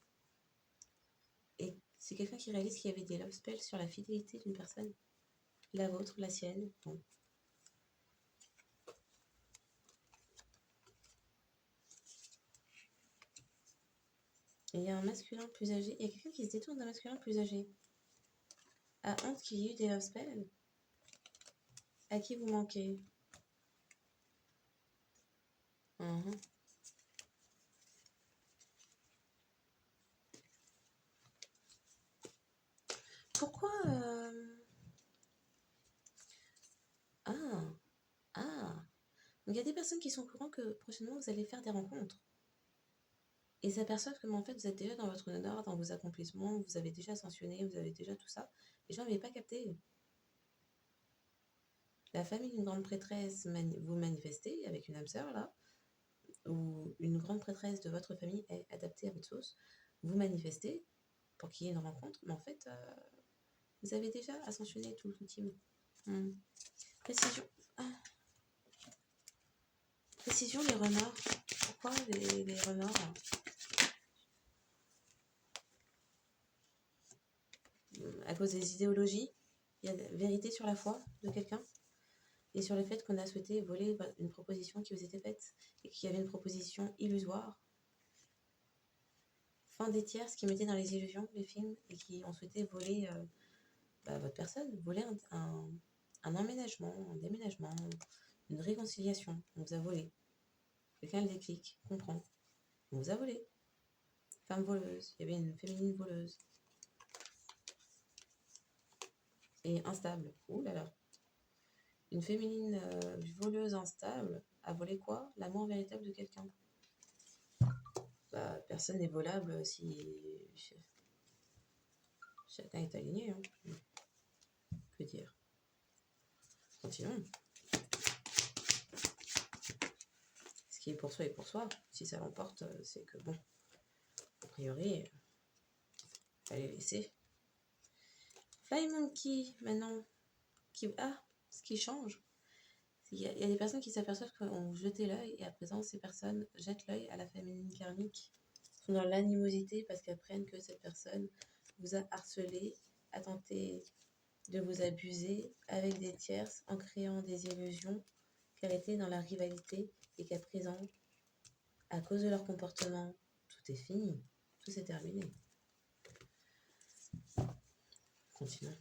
Et c'est quelqu'un qui réalise qu'il y avait des love spells sur la fidélité d'une personne. La vôtre, la sienne. Bon. Et il y a un masculin plus âgé. Il y a quelqu'un qui se détourne d'un masculin plus âgé. A honte qu'il y ait eu des love spells. À qui vous manquez? Pourquoi Ah, ah. Donc il y a des personnes qui sont au courant que prochainement vous allez faire des rencontres. Et s'aperçoivent que en fait vous êtes déjà dans votre honneur, dans vos accomplissements, vous avez déjà ascensionné, vous avez déjà tout ça. Les gens n'avaient pas capté. La famille d'une grande prêtresse, vous manifestez avec une âme sœur là, ou une grande prêtresse de votre famille est adaptée à votre sauce, vous manifestez pour qu'il y ait une rencontre, mais en fait, vous avez déjà ascensionné tout le team. Précision. Précision, les renards. Pourquoi les renards? À cause des idéologies. Il y a vérité sur la foi de quelqu'un et sur le fait qu'on a souhaité voler une proposition qui vous était faite et qu'il y avait une proposition illusoire. Fin des tiers, ce qui mettait dans les illusions les films et qui ont souhaité voler votre personne, voler un emménagement, un déménagement, une réconciliation. On vous a volé. Quelqu'un le déclic, comprend. On vous a volé. Femme voleuse. Il y avait une féminine voleuse. Et instable. Ouh là là. Une féminine voleuse instable a volé quoi? L'amour véritable de quelqu'un. Bah, personne n'est volable si chacun est aligné. Hein. Que dire? Continuons. Ce qui est pour soi est pour soi. Si ça l'emporte, c'est que bon, a priori, fallait laisser. Fly Monkey, maintenant, ce qui change, il y a des personnes qui s'aperçoivent qu'on jetait l'œil et à présent, ces personnes jettent l'œil à la féminine karmique. Sont dans l'animosité parce qu'elles apprennent que cette personne vous a harcelé, a tenté de vous abuser avec des tierces en créant des illusions, qu'elle était dans la rivalité et qu'à présent, à cause de leur comportement, tout est fini, tout s'est terminé. Continuons.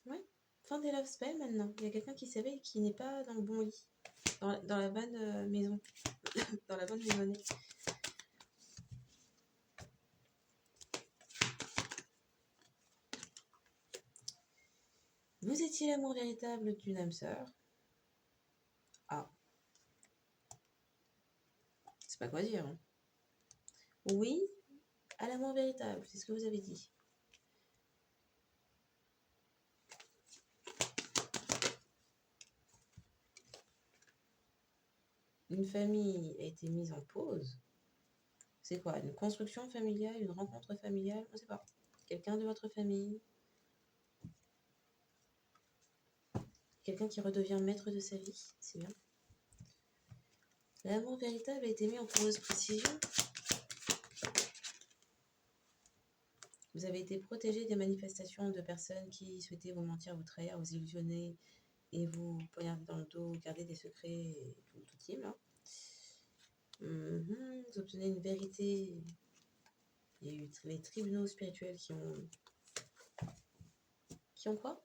Ouais, fin des love spells maintenant. Il y a quelqu'un qui s'éveille et qui n'est pas dans le bon lit, dans la bonne maison, dans la bonne maisonnée. Vous étiez l'amour véritable d'une âme sœur. Ah. C'est pas quoi dire. Hein. Oui, à l'amour véritable, c'est ce que vous avez dit. Une famille a été mise en pause. C'est quoi? Une construction familiale, une rencontre familiale? On ne sait pas. Quelqu'un de votre famille? Quelqu'un qui redevient maître de sa vie? C'est bien. L'amour véritable a été mis en pause. Précision. Vous avez été protégé des manifestations de personnes qui souhaitaient vous mentir, vous trahir, vous illusionner et vous poignarder dans le dos, garder des secrets et tout team là. Vous obtenez une vérité. Il y a eu les tribunaux spirituels qui ont quoi?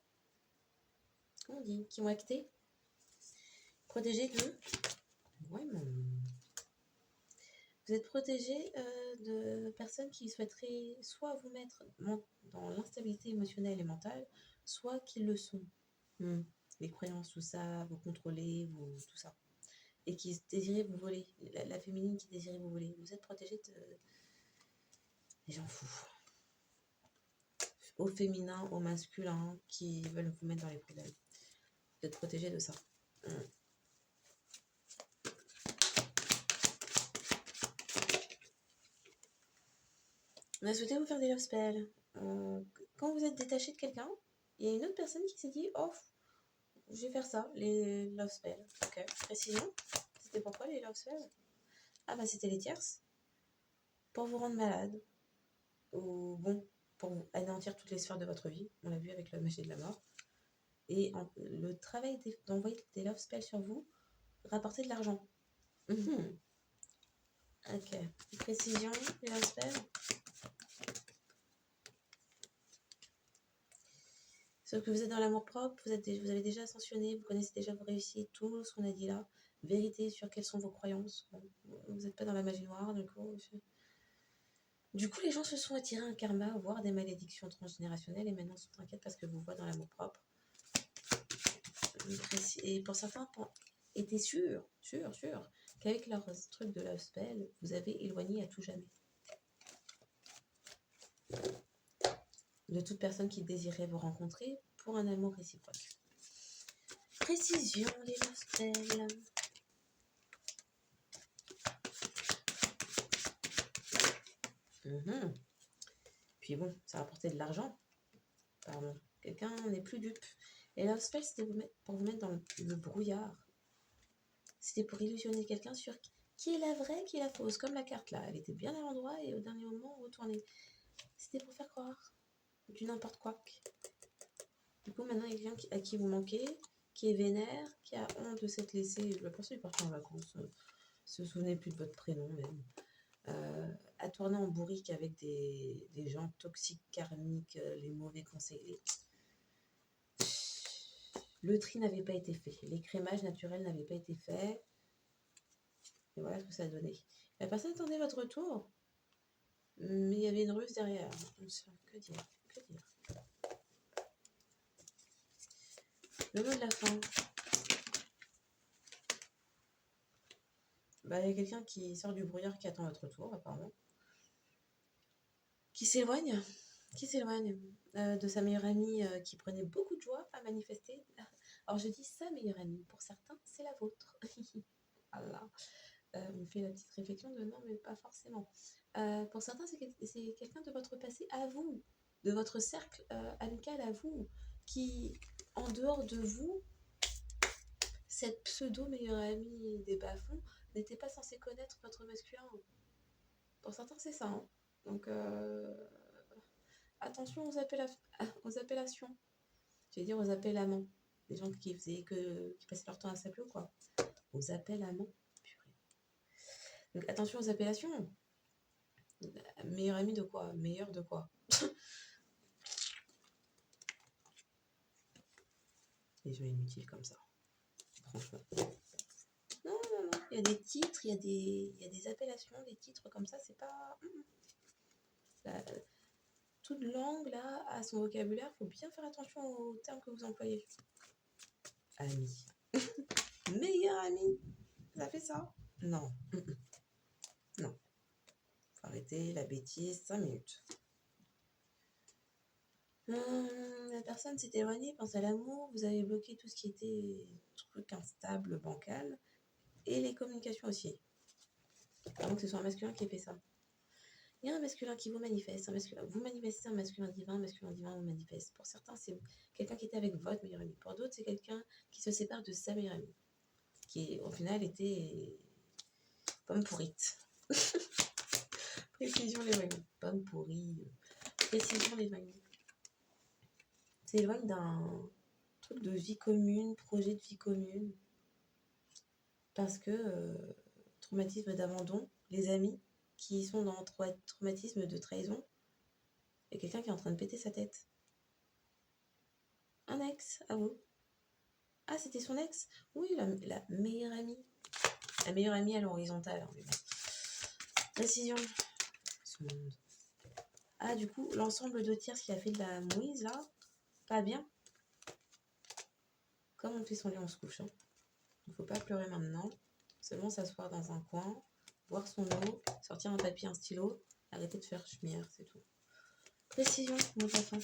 Comment on dit? Qui ont acté? Protégé de... Ouais, Vous êtes protégé de personnes qui souhaiteraient soit vous mettre dans l'instabilité émotionnelle et mentale, soit qui le sont. Les croyances, tout ça, vous contrôler, tout ça. Et qui désiraient vous voler. La féminine qui désirait vous voler. Vous êtes protégé des gens fous. Au féminin, au masculin, qui veulent vous mettre dans les problèmes. Vous êtes protégé de ça. On a souhaité vous faire des love spells. Quand vous êtes détaché de quelqu'un, il y a une autre personne qui s'est dit « Oh, je vais faire ça, les love spells. » Ok, précision. C'était pourquoi les love spells? Ah bah c'était les tierces. Pour vous rendre malade. Ou bon, pour vous anéantir toutes les sphères de votre vie. On l'a vu avec la magie de la mort. Et le travail d'envoyer des love spells sur vous rapporter de l'argent. Ok. Précision, les love spells. Sauf que vous êtes dans l'amour propre, vous avez déjà ascensionné, vous connaissez déjà vos réussites, tout ce qu'on a dit là. Vérité sur quelles sont vos croyances. Bon, vous n'êtes pas dans la magie noire, du coup. Les gens se sont attirés un karma, voire des malédictions transgénérationnelles, et maintenant sont inquiets parce que vous voient dans l'amour propre. Et pour certains, étaient sûrs qu'avec leur truc de love spell, vous avez éloigné à tout jamais de toute personne qui désirait vous rencontrer pour un amour réciproque. Précision, les love spells. Puis bon, ça rapportait de l'argent. Pardon. Quelqu'un n'est plus dupe. Et love spell, c'était pour vous mettre dans le brouillard. C'était pour illusionner quelqu'un sur qui est la vraie, qui est la fausse. Comme la carte là, elle était bien à l'endroit et au dernier moment, retournée. C'était pour faire croire du n'importe quoi. Du coup, maintenant, il y a quelqu'un à qui vous manquez, qui est vénère, qui a honte de s'être laissé. La personne est partie en vacances, se souvenait plus de votre prénom même. À tourner en bourrique avec des gens toxiques, karmiques, les mauvais conseils. Le tri n'avait pas été fait. L'écrémage naturel n'avait pas été fait. Et voilà ce que ça a donné. La personne attendait votre retour, mais il y avait une ruse derrière. Que dire? Le mot de la fin. Il y a quelqu'un qui sort du brouillard qui attend votre retour, apparemment. Qui s'éloigne de sa meilleure amie qui prenait beaucoup de joie à manifester. Alors je dis sa meilleure amie, pour certains c'est la vôtre. Voilà. On fait la petite réflexion de non mais pas forcément. Pour certains c'est quelqu'un de votre passé à vous, de votre cercle amical à vous, qui en dehors de vous, cette pseudo meilleure amie des bas-fonds n'était pas censée connaître votre masculin. Pour certains c'est ça. Hein. Donc attention aux appellations. Je vais dire aux appels amants. Des gens qui passaient leur temps à s'appeler ou quoi. Aux appels amants. Purée. Donc attention aux appellations. Meilleur ami de quoi? Meilleur de quoi? Les gens inutiles comme ça. Franchement. Non. Il y a des titres, il y a des appellations, des titres comme ça, c'est pas... toute langue, là, a son vocabulaire. Il faut bien faire attention aux termes que vous employez. Ami. Meilleur ami. Ça fait ça? Non. Non. Faut arrêter la bêtise, 5 minutes. La personne s'est éloignée, pense à l'amour, vous avez bloqué tout ce qui était truc instable, bancal, et les communications aussi. Avant que ce soit un masculin qui ait fait ça. Il y a un masculin qui vous manifeste, vous manifestez un masculin divin vous manifeste. Pour certains, c'est quelqu'un qui était avec votre meilleur ami. Pour d'autres, c'est quelqu'un qui se sépare de sa meilleure amie, qui au final était pomme pourrite. Précision l'éloignement. Pomme pourrie. Précision l'éloignement. S'éloigne d'un truc de vie commune, projet de vie commune. Parce que traumatisme d'abandon, les amis qui sont dans traumatisme de trahison, il y a quelqu'un qui est en train de péter sa tête. Un ex, à vous. Ah, c'était son ex? Oui, la meilleure amie. La meilleure amie à l'horizontale. Hein, Précision. Ce monde. Ah, du coup, l'ensemble de tiers qui a fait de la mouise, là, pas bien. Comme on fait son lit, on se couche. Hein. Il ne faut pas pleurer maintenant. Seulement s'asseoir dans un coin, boire son eau, sortir un papier, un stylo, arrêter de faire chemière, c'est tout. Précision, mon enfant.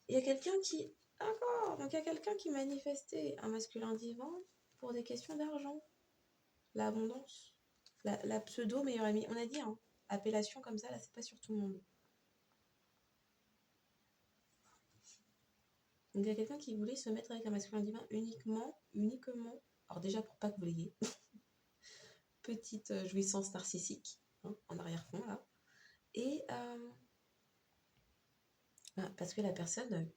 Il y a quelqu'un qui... D'accord, donc il y a quelqu'un qui manifestait un masculin divin pour des questions d'argent. L'abondance. La pseudo meilleure amie. On a dit, hein, appellation comme ça, là, c'est pas sur tout le monde. Donc il y a quelqu'un qui voulait se mettre avec un masculin divin uniquement. Alors déjà pour pas que vous l'ayez. Petite jouissance narcissique, hein, en arrière-fond, là. Et parce que la personne,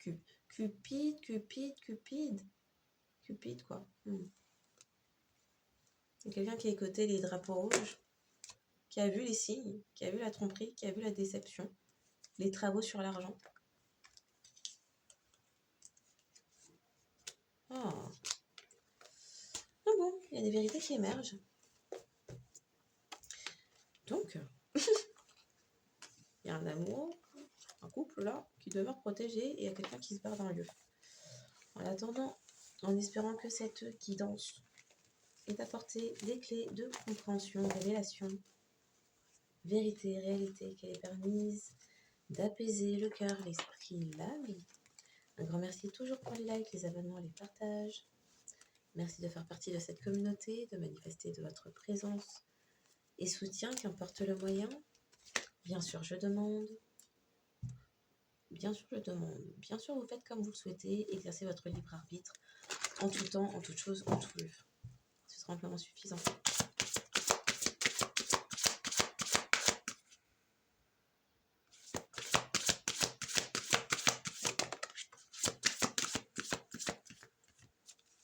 cupide, quoi. Il y a quelqu'un qui a écouté les drapeaux rouges, qui a vu les signes, qui a vu la tromperie, qui a vu la déception, les travaux sur l'argent. Ah. Donc bon, il y a des vérités qui émergent. Donc, il y a un amour, un couple là, qui demeure protégé et il y a quelqu'un qui se barre d'un lieu. En attendant, en espérant que cette guidance ait apporté des clés de compréhension, révélation, vérité, réalité, qu'elle est permise d'apaiser le cœur, l'esprit, l'âme. Un grand merci toujours pour les likes, les abonnements, les partages. Merci de faire partie de cette communauté, de manifester de votre présence et soutien, qu'importe le moyen. Bien sûr, je demande. Bien sûr, je demande. Bien sûr, vous faites comme vous le souhaitez. Exercez votre libre arbitre en tout temps, en toute chose, en tout lieu. Ce sera amplement suffisant.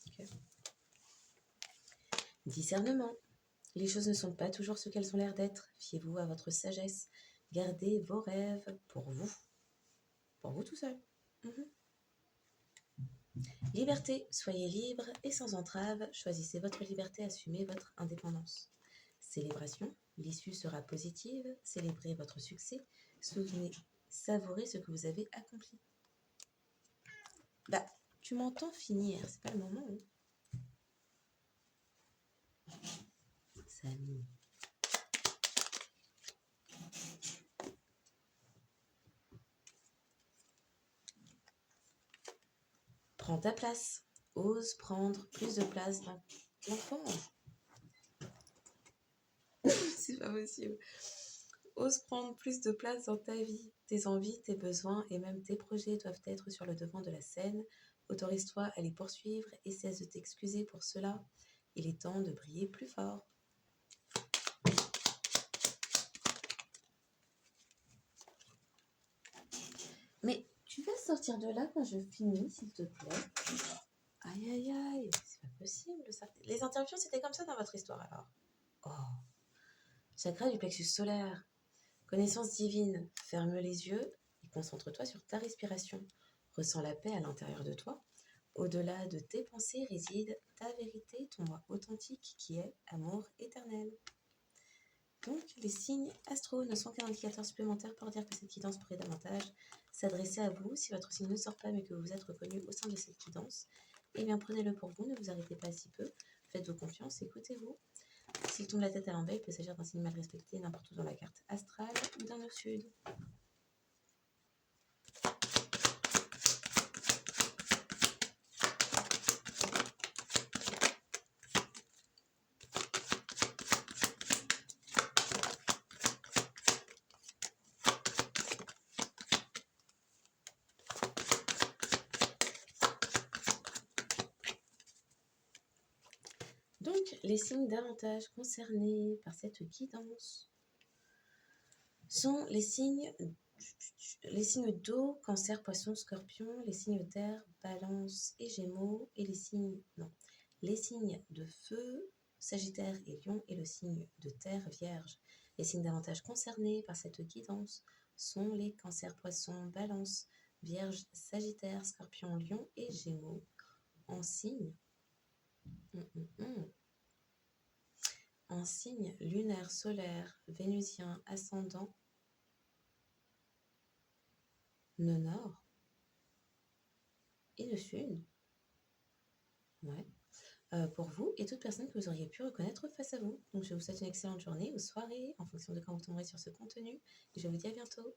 Okay. Discernement. Les choses ne sont pas toujours ce qu'elles ont l'air d'être. Fiez-vous à votre sagesse. Gardez vos rêves pour vous. Pour vous tout seul. Liberté. Soyez libre et sans entrave. Choisissez votre liberté, assumez votre indépendance. Célébration. L'issue sera positive. Célébrez votre succès. Souvenez, savourez ce que vous avez accompli. Bah, tu m'entends finir, c'est pas le moment. Hein. Samy. Prends ta place. Ose prendre plus de place dans l'enfant. C'est pas possible. Ose prendre plus de place dans ta vie. Tes envies, tes besoins et même tes projets doivent être sur le devant de la scène. Autorise-toi à les poursuivre et cesse de t'excuser pour cela. Il est temps de briller plus fort. Mais tu vas sortir de là quand je finis, s'il te plaît. Aïe, aïe, aïe, c'est pas possible ça. Les interruptions, c'était comme ça dans votre histoire alors. Oh. Chakra du plexus solaire. Connaissance divine. Ferme les yeux et concentre-toi sur ta respiration. Ressens la paix à l'intérieur de toi. Au-delà de tes pensées réside ta vérité, ton moi authentique qui est amour éternel. Donc, les signes astro ne sont qu'un indicateur supplémentaire pour dire que cette guidance pourrait davantage s'adresser à vous. Si votre signe ne sort pas mais que vous êtes reconnu au sein de cette guidance, eh bien prenez-le pour vous, ne vous arrêtez pas si peu, faites-vous confiance, écoutez-vous. S'il tombe la tête à l'envers, il peut s'agir d'un signe mal respecté n'importe où dans la carte astrale ou d'un nœud sud. Donc, les signes davantage concernés par cette guidance sont les signes d'eau, cancer, poisson, scorpion, les signes d'air, balance et gémeaux, et les signes de feu, sagittaire et lion, et le signe de terre, vierge. Les signes davantage concernés par cette guidance sont les cancers, poissons, balance, vierge, sagittaire, scorpion, lion et gémeaux en signe. en signe lunaire, solaire, vénusien, ascendant, nœud nord et le sud. Ouais. Pour vous et toute personne que vous auriez pu reconnaître face à vous. Donc je vous souhaite une excellente journée ou soirée en fonction de quand vous tomberez sur ce contenu et je vous dis à bientôt.